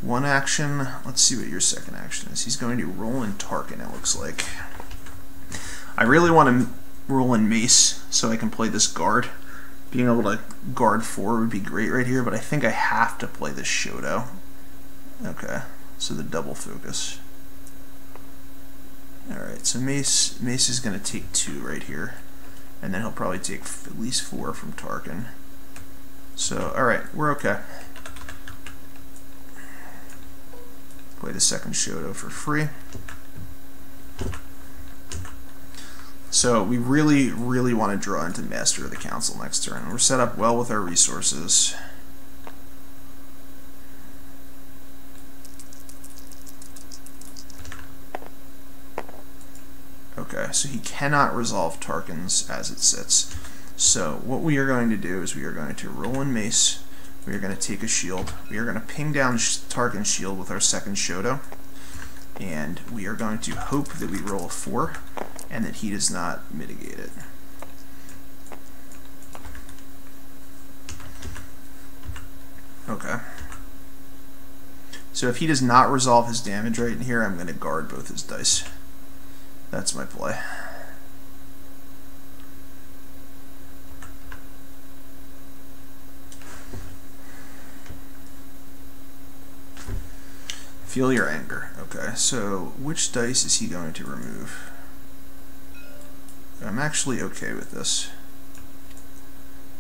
one action. Let's see what your second action is. He's going to roll in Tarkin, it looks like. I really want to roll in Mace so I can play this guard. Being able to guard 4 would be great right here, but I think I have to play this Shoto. Okay, so the double focus. Alright, so Mace is going to take 2 right here, and then he'll probably take at least 4 from Tarkin. So, alright, we're okay. Play the second Shoto for free. So we really, really want to draw into Master of the Council next turn. We're set up well with our resources. Okay, so he cannot resolve Tarkin's as it sits. So what we are going to do is we are going to roll in Mace. We are going to take a shield. We are going to ping down Tarkin's shield with our second Shoto. And we are going to hope that we roll a 4 and that he does not mitigate it. Okay. So if he does not resolve his damage right in here, I'm going to guard both his dice. That's my play. Feel your anger. Okay, so which dice is he going to remove? I'm actually okay with this.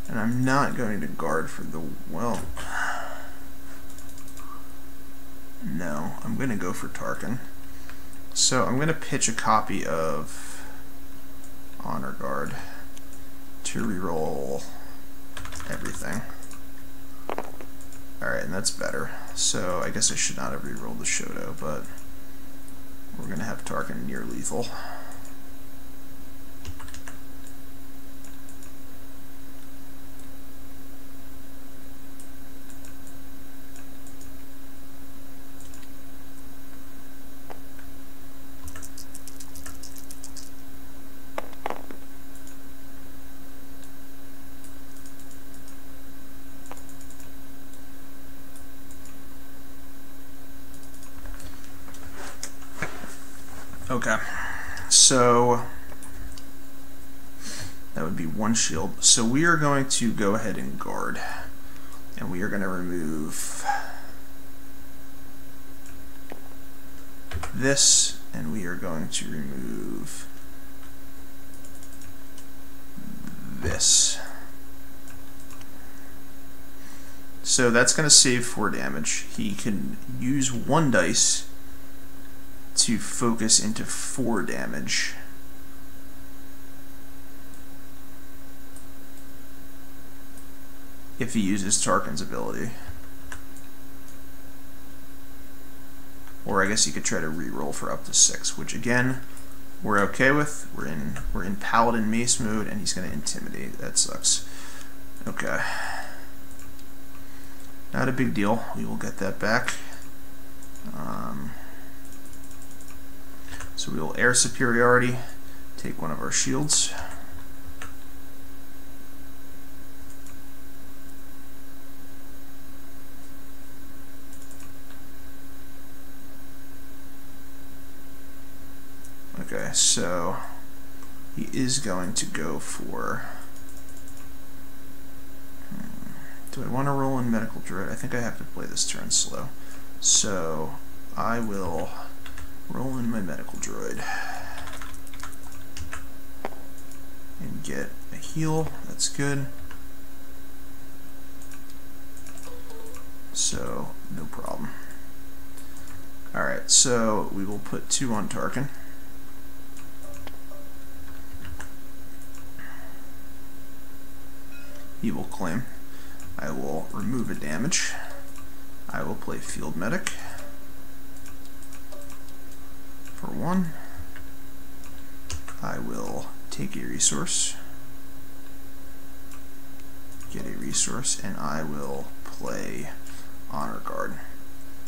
And I'm not going to guard for the, well, no, I'm going to go for Tarkin. So I'm going to pitch a copy of Honor Guard to reroll everything. Alright, and that's better. So I guess I should not have rerolled the Shoto, but we're going to have Tarkin near lethal. Okay, so that would be 1 shield. So we are going to go ahead and guard, and we are going to remove this, and we are going to remove this. So that's going to save 4 damage. He can use 1 dice to focus into 4 damage. If he uses Tarkin's ability. Or I guess he could try to reroll for up to 6, which again, we're okay with. We're in Paladin Mace mode, and he's gonna intimidate. That sucks. Okay. Not a big deal. We will get that back. So we will Air Superiority, take one of our shields. Okay, so he is going to go for... Do I want to roll in Medical Droid? I think I have to play this turn slow. So I will roll in my Medical Droid and get a heal. That's good. So no problem. Alright, so we will put 2 on Tarkin. He will claim. I will remove a damage. I will play Field Medic for 1. I will take a resource, get a resource, and I will play Honor Guard.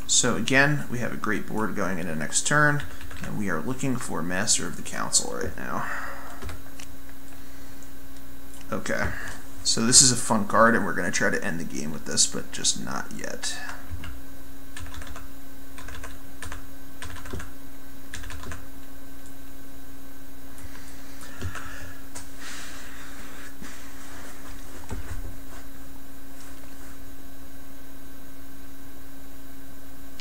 So again, we have a great board going into next turn, and we are looking for Master of the Council right now. Okay, so this is a fun card, and we're going to try to end the game with this, but just not yet.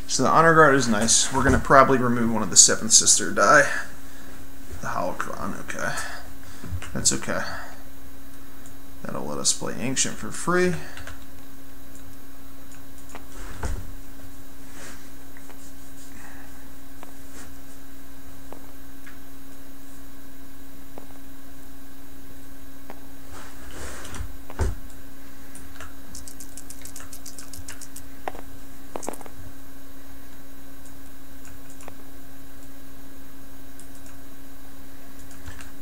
So the Honor Guard is nice. We're going to probably remove one of the 7th Sister die. The Holocron, okay. That's okay. That'll let us play Ancient for free.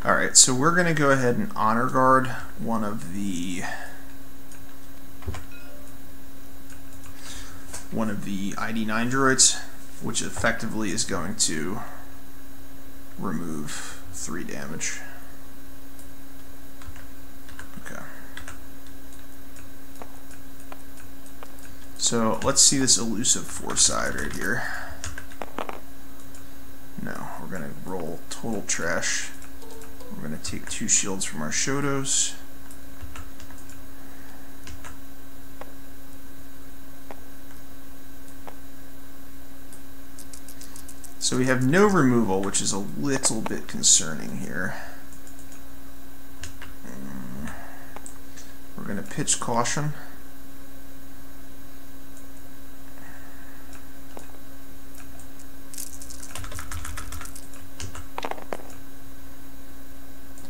Alright, so we're going to go ahead and Honor Guard one of the ID9 droids, which effectively is going to remove 3 damage. Okay. So let's see this elusive Foresight right here. No, we're going to roll total trash. We're going to take 2 shields from our Shotos. So we have no removal, which is a little bit concerning here. We're going to pitch Caution.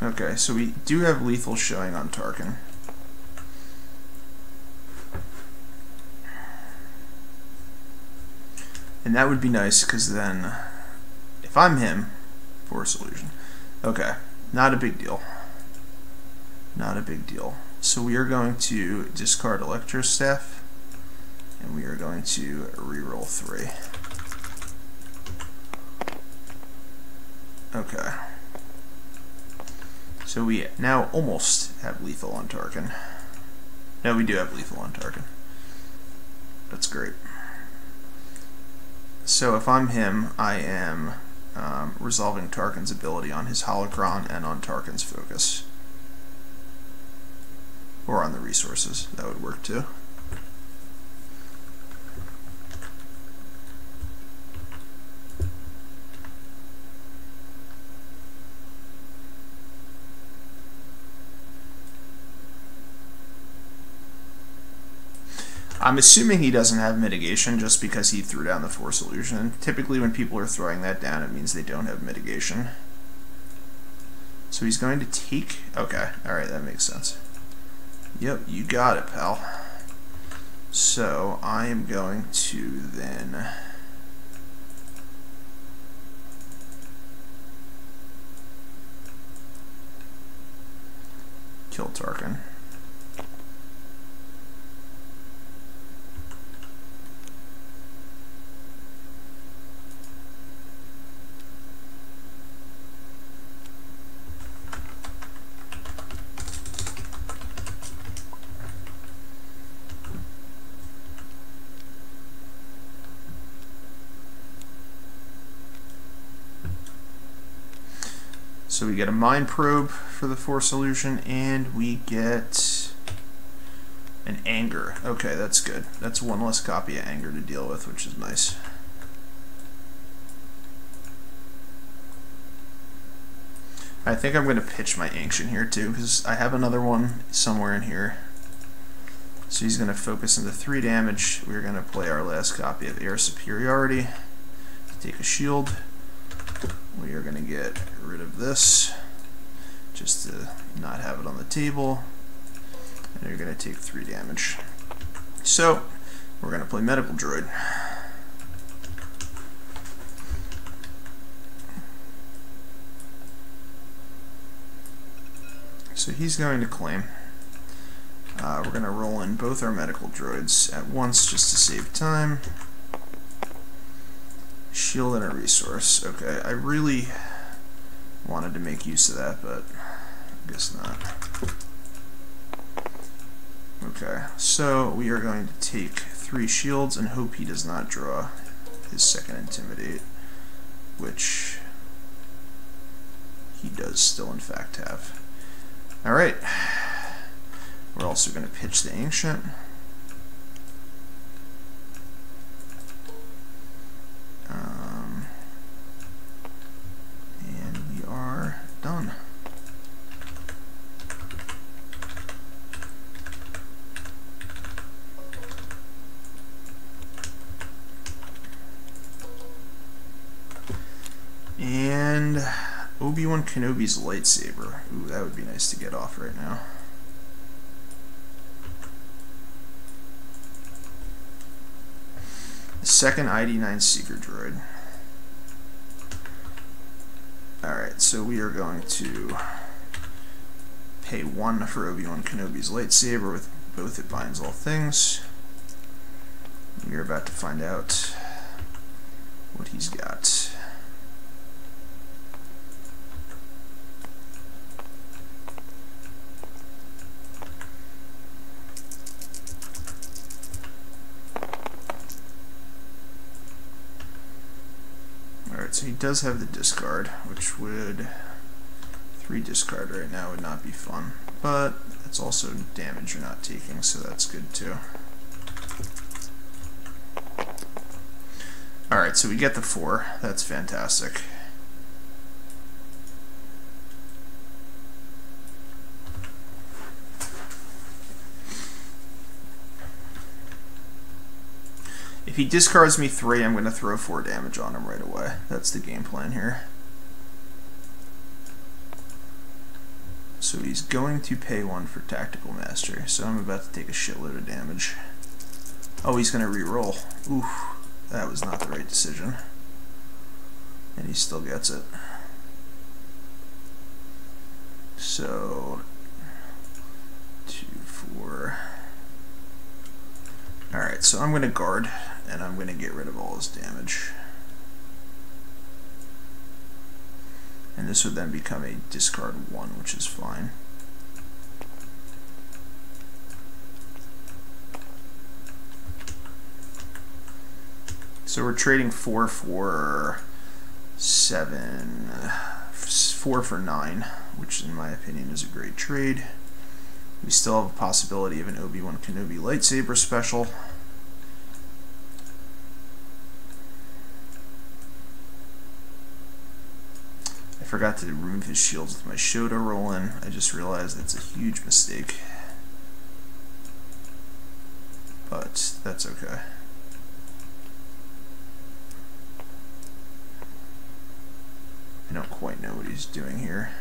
Okay, so we do have lethal showing on Tarkin. And that would be nice, because then, if I'm him, Force Illusion. Okay, not a big deal. Not a big deal. So we are going to discard Electrostaff, and we are going to reroll 3. Okay. So we now almost have lethal on Tarkin. No, we do have lethal on Tarkin. That's great. So if I'm him, I am resolving Tarkin's ability on his Holocron and on Tarkin's focus. Or on the resources. That would work too. I'm assuming he doesn't have mitigation just because he threw down the Force Illusion. Typically when people are throwing that down, it means they don't have mitigation. So he's going to take... Okay, alright, that makes sense. Yep, you got it, pal. So I am going to then... kill Tarkin. So we get a Mind Probe for the Force Illusion, and we get an Anger. Okay, that's good. That's one less copy of Anger to deal with, which is nice. I think I'm going to pitch my Ancient here too, because I have another one somewhere in here. So he's going to focus into 3 damage. We're going to play our last copy of Air Superiority. Take a shield. We are going to get rid of this just to not have it on the table, and you're going to take 3 damage. So we're going to play Medical Droid. So he's going to claim. We're going to roll in both our medical droids at once just to save time. Shield and a resource. Okay, I really wanted to make use of that, but I guess not. Okay, so we are going to take 3 shields and hope he does not draw his second Intimidate, which he does still in fact have. Alright, we're also going to pitch the Ancient. And we are done. And Obi-Wan Kenobi's lightsaber. Ooh, that would be nice to get off right now. The second ID9 Seeker droid. Alright, so we are going to pay 1 for Obi-Wan Kenobi's lightsaber with both It Binds All Things. We are about to find out what he's got. So he does have the discard, which would 3 discard right now would not be fun, but it's also damage you're not taking, so that's good too. Alright, so we get the 4. That's fantastic. If he discards me 3, I'm going to throw 4 damage on him right away. That's the game plan here. So he's going to pay 1 for Tactical Mastery, so I'm about to take a shitload of damage. Oh, he's going to re-roll. Oof, that was not the right decision. And he still gets it. So 2, 4. Alright, so I'm going to guard, and I'm going to get rid of all his damage. And this would then become a discard 1, which is fine. So we're trading 4 for 7, 4 for 9, which in my opinion is a great trade. We still have a possibility of an Obi-Wan Kenobi lightsaber special. I forgot to remove his shields with my Shoto roll-in. I just realized that's a huge mistake. But that's okay. I don't quite know what he's doing here.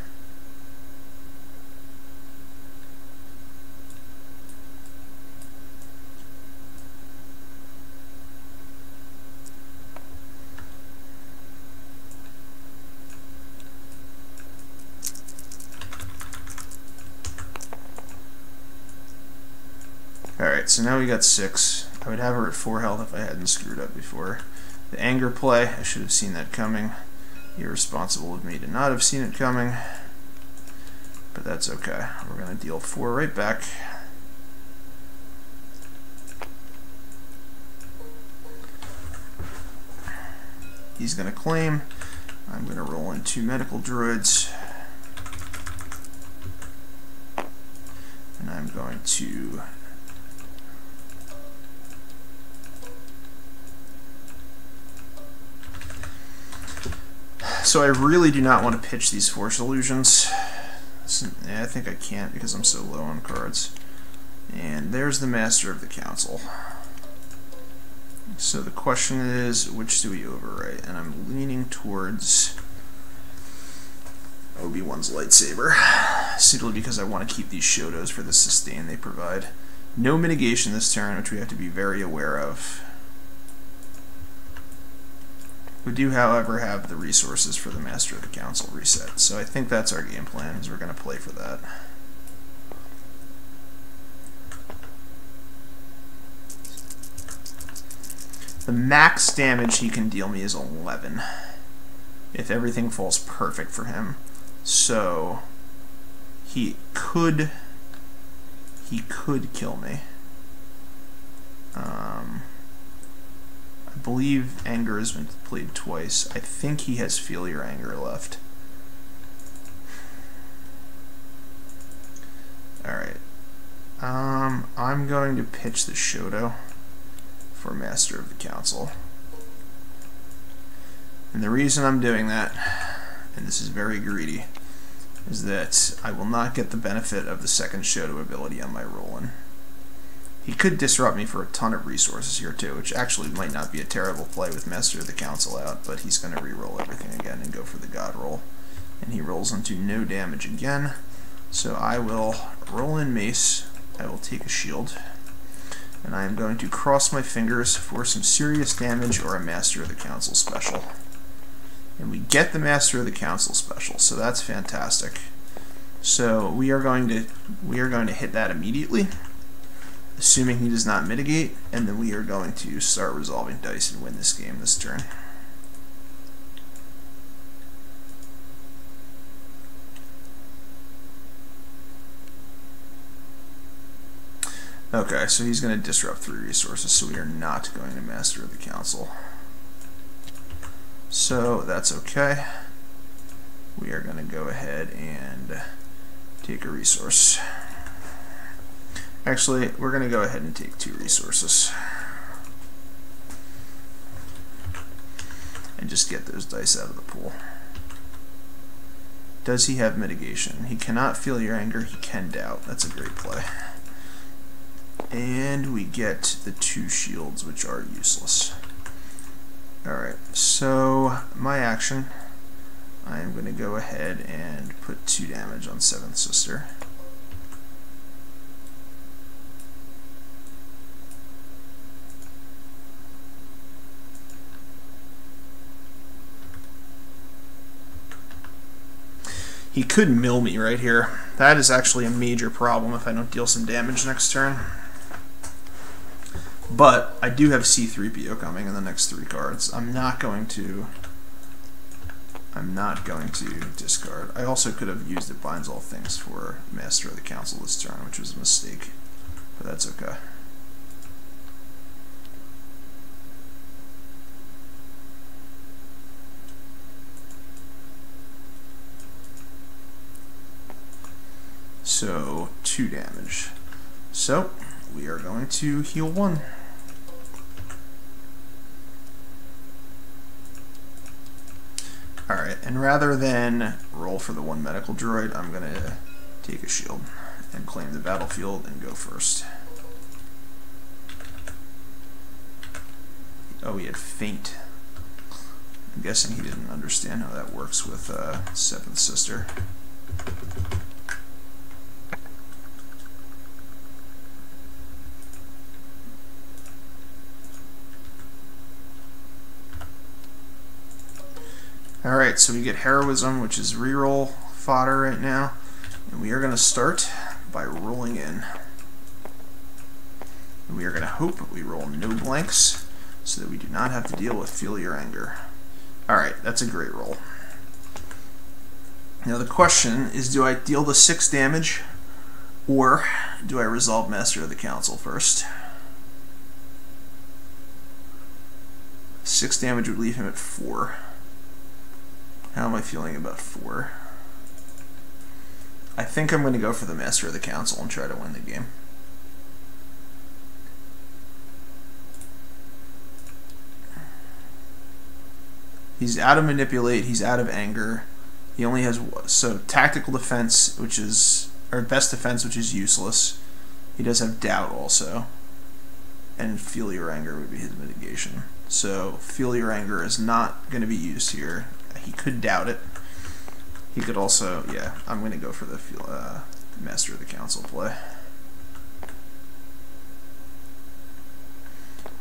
Alright, so now we got 6. I would have her at 4 health if I hadn't screwed up before. The anger play, I should have seen that coming. Irresponsible of me to not have seen it coming. But that's okay. We're going to deal 4 right back. He's going to claim. I'm going to roll in 2 medical droids. And I'm going to so I really do not want to pitch these Force Illusions. Yeah, I think I can't because I'm so low on cards. And there's the Master of the Council. So the question is, which do we overwrite? And I'm leaning towards Obi-Wan's lightsaber, simply because I want to keep these Shotos for the sustain they provide. No mitigation this turn, which we have to be very aware of. We do, however, have the resources for the Master of the Council reset, so I think that's our game plan, is we're going to play for that. The max damage he can deal me is 11, if everything falls perfect for him. So he could kill me. I believe Anger has been played twice. I think he has Feel Your Anger left. Alright. I'm going to pitch the Shoto for Master of the Council. And the reason I'm doing that, and this is very greedy, is that I will not get the benefit of the second Shoto ability on my Roland. He could disrupt me for a ton of resources here too, which actually might not be a terrible play with Master of the Council out, but he's going to re-roll everything again and go for the God roll. And he rolls into no damage again, so I will roll in Mace, I will take a shield, and I am going to cross my fingers for some serious damage or a Master of the Council special. And we get the Master of the Council special, so that's fantastic. So we are going to hit that immediately, assuming he does not mitigate, and then we are going to start resolving dice and win this game this turn. Okay, so he's going to disrupt 3 resources, so we are not going to Master of the Council. So that's okay. We are going to go ahead and take a resource. Actually, we're going to go ahead and take 2 resources. And just get those dice out of the pool. Does he have mitigation? He cannot Feel Your Anger, he can Doubt. That's a great play. And we get the 2 shields, which are useless. Alright, so my action, I am going to go ahead and put 2 damage on 7th Sister. He could mill me right here. That is actually a major problem if I don't deal some damage next turn. But I do have C-3PO coming in the next 3 cards. I'm not going to discard. I also could have used It Binds All Things for Master of the Council this turn, which was a mistake. But that's okay. So 2 damage. So we are going to heal 1. Alright, and rather than roll for the 1 medical droid, I'm going to take a shield and claim the battlefield and go first. Oh, he had Faint. I'm guessing he didn't understand how that works with 7th Sister. Alright, so we get Heroism, which is reroll fodder right now. And we are going to start by rolling in. And we are going to hope we roll no blanks so that we do not have to deal with Feel Your Anger. Alright, that's a great roll. Now the question is, do I deal the 6 damage or do I resolve Master of the Council first? 6 damage would leave him at 4. How am I feeling about 4? I think I'm going to go for the Master of the Council and try to win the game. He's out of Manipulate, he's out of Anger. He only has, so Tactical Defense, which is, or Best Defense, which is useless. He does have Doubt also. And Feel Your Anger would be his mitigation. So Feel Your Anger is not going to be used here. He could Doubt it. He could also, yeah, I'm going to go for the Master of the Council play.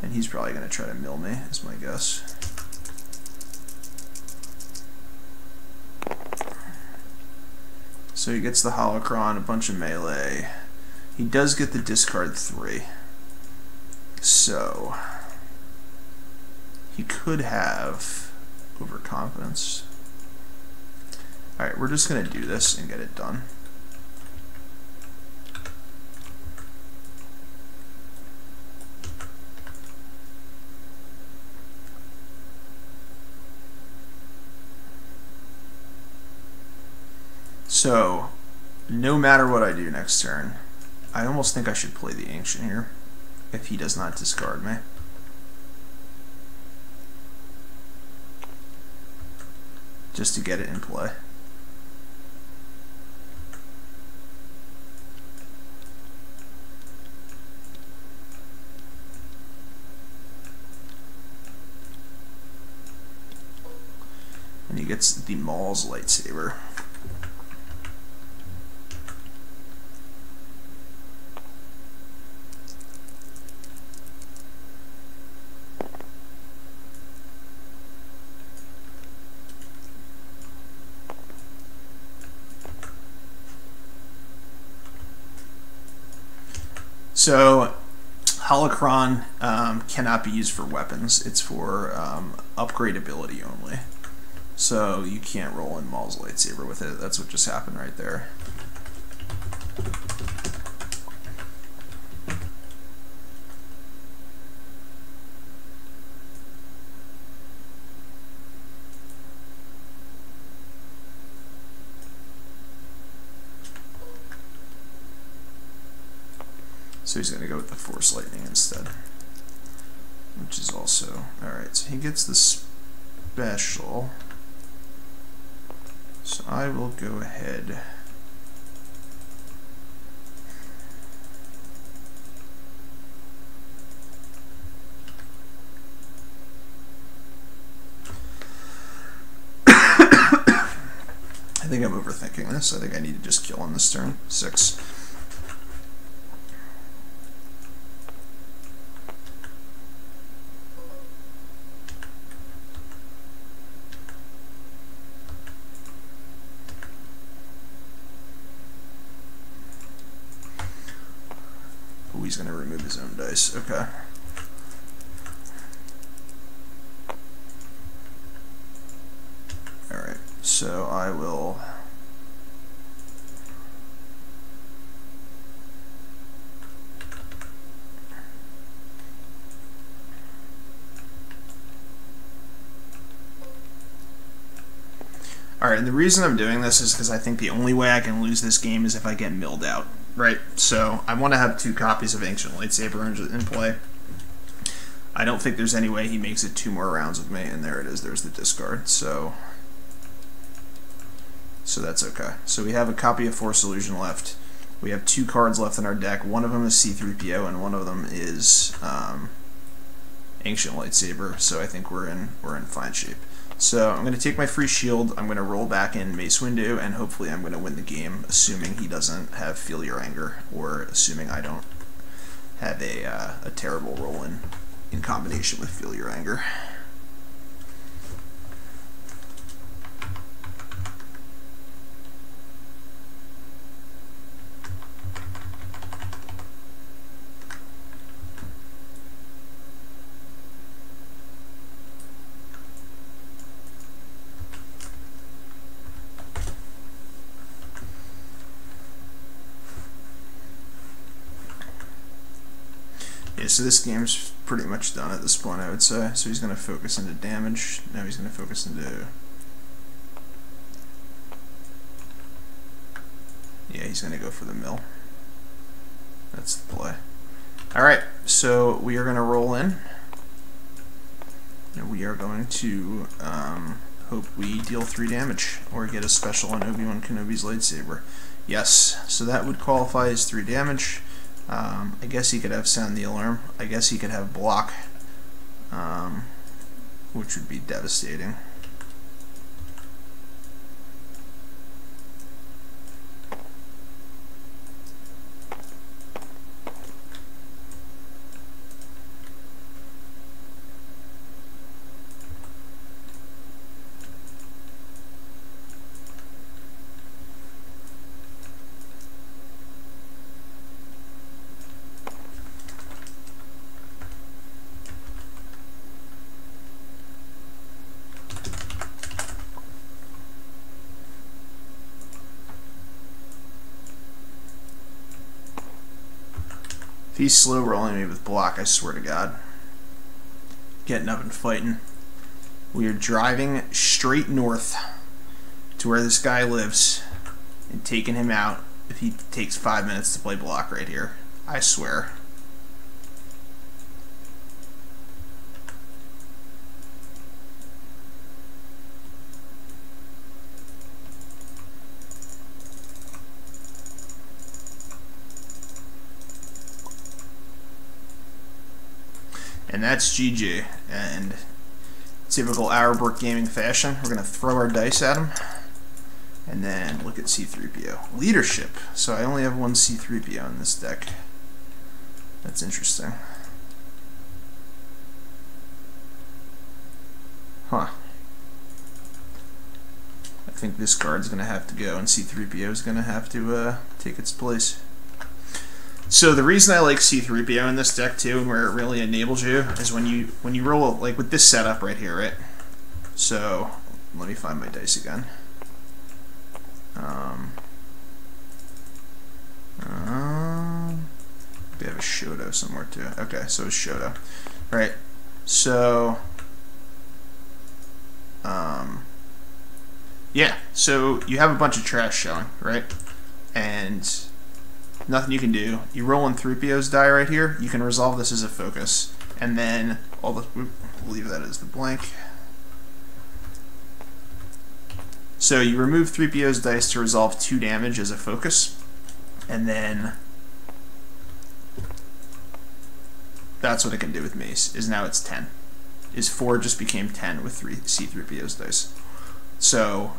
And he's probably going to try to mill me, is my guess. So he gets the Holocron, a bunch of melee. He does get the discard 3. So he could have overconfidence. Alright, we're just going to do this and get it done. So, no matter what I do next turn, I almost think I should play the Ancient here, if he does not discard me. Just to get it in play. And he gets the Maul's lightsaber. So, Holocron cannot be used for weapons. It's for upgrade ability only. So you can't roll in Maul's lightsaber with it. That's what just happened right there. So he's going to go with the Force Lightning instead, which is also alright. So he gets the special. So I will go ahead. I think I'm overthinking this. I think I need to just kill him this turn. 6. Oh, he's going to remove his own dice. Okay. Alright, so I will... Alright, and the reason I'm doing this is because I think the only way I can lose this game is if I get milled out, right? So I want to have 2 copies of Ancient Lightsaber in play. I don't think there's any way he makes it 2 more rounds with me, and there it is, there's the discard, so that's okay. So we have a copy of Force Illusion left. We have 2 cards left in our deck. One of them is C-3PO, and one of them is Ancient Lightsaber, so I think we're in fine shape. So I'm going to take my free shield, I'm going to roll back in Mace Windu, and hopefully I'm going to win the game, assuming he doesn't have Feel Your Anger, or assuming I don't have a terrible roll in combination with Feel Your Anger. Yeah, so this game's pretty much done at this point, I would say. So he's going to focus into damage. Now he's going to focus into... Yeah, he's going to go for the mill. That's the play. Alright, so we are going to roll in. And we are going to hope we deal 3 damage, or get a special on Obi-Wan Kenobi's lightsaber. Yes, so that would qualify as 3 damage. I guess he could have Sound the Alarm. I guess he could have Block, which would be devastating. If he's slow rolling me with block, I swear to God. Getting up and fighting. We are driving straight north to where this guy lives and taking him out if he takes 5 minutes to play block right here. I swear. And that's GG. And typical Auerbrook Gaming fashion, we're going to throw our dice at him. And then look at C-3PO. Leadership. So I only have one C-3PO in this deck. That's interesting. Huh. I think this card's going to have to go, and C-3PO is going to have to take its place. So the reason I like C-3PO in this deck too, and where it really enables you, is when you roll, like with this setup right here, right? So let me find my dice again. We have a Shoto somewhere too. Okay, so it's Shoto. Right. So yeah, so you have a bunch of trash showing, right? And nothing you can do. You roll in 3PO's die right here. You can resolve this as a focus. And then all the... We'll leave that as the blank. So you remove 3PO's dice to resolve 2 damage as a focus. And then... that's what it can do with Mace, is now it's 10. Is 4 just became 10 with C-3PO's dice. So...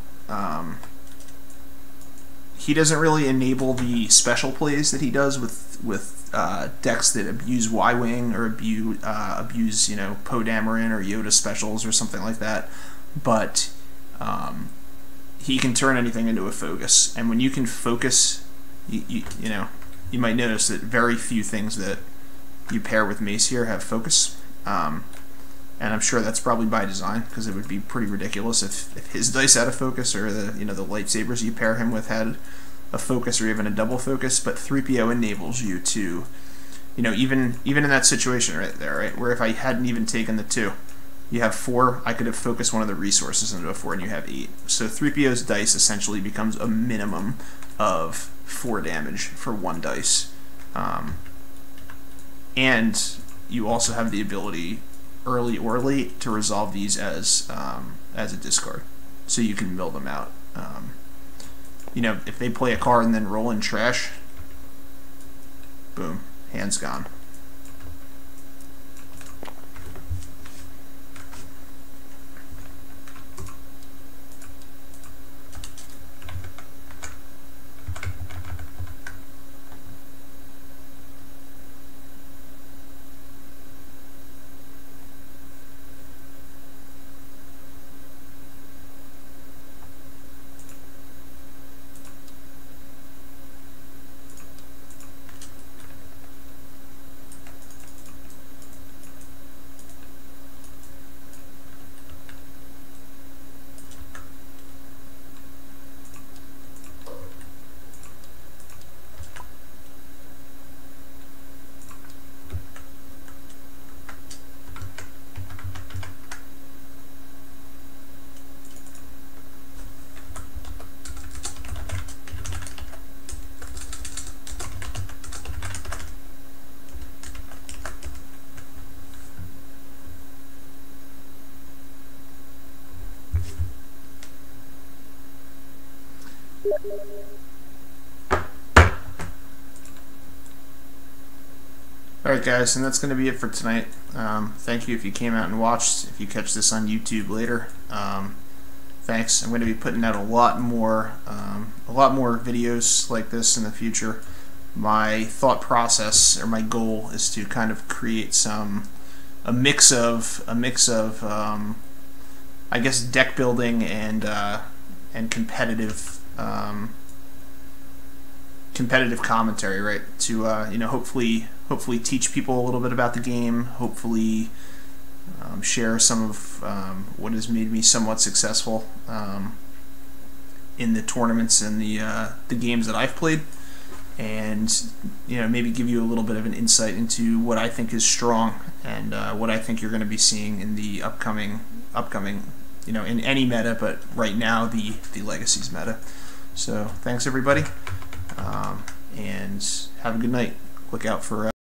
he doesn't really enable the special plays that he does with decks that abuse Y-Wing or abuse you know, Poe Dameron or Yoda specials or something like that. But he can turn anything into a focus, and when you can focus, you know, you might notice that very few things that you pair with Mace here have focus. And I'm sure that's probably by design, because it would be pretty ridiculous if his dice had a focus, or the the lightsabers you pair him with had a focus, or even a double focus. But 3PO enables you to, even in that situation right there, right, where if I hadn't even taken the 2, you have 4, I could have focused one of the resources into a 4, and you have 8. So 3PO's dice essentially becomes a minimum of 4 damage for 1 dice. And you also have the ability, early or late, to resolve these as a discard, so you can mill them out. If they play a card and then roll in trash, boom, hand's gone. Alright guys, and that's going to be it for tonight. Thank you if you came out and watched. If you catch this on YouTube later, thanks. I'm going to be putting out a lot more videos like this in the future. My thought process, or my goal, is to kind of create a mix of I guess deck building and competitive commentary, right? To hopefully teach people a little bit about the game. Hopefully share some of what has made me somewhat successful in the tournaments and the games that I've played. and maybe give you a little bit of an insight into what I think is strong and what I think you're going to be seeing in the upcoming in any meta, but right now the Legacies meta. So thanks everybody, and have a good night. Look out for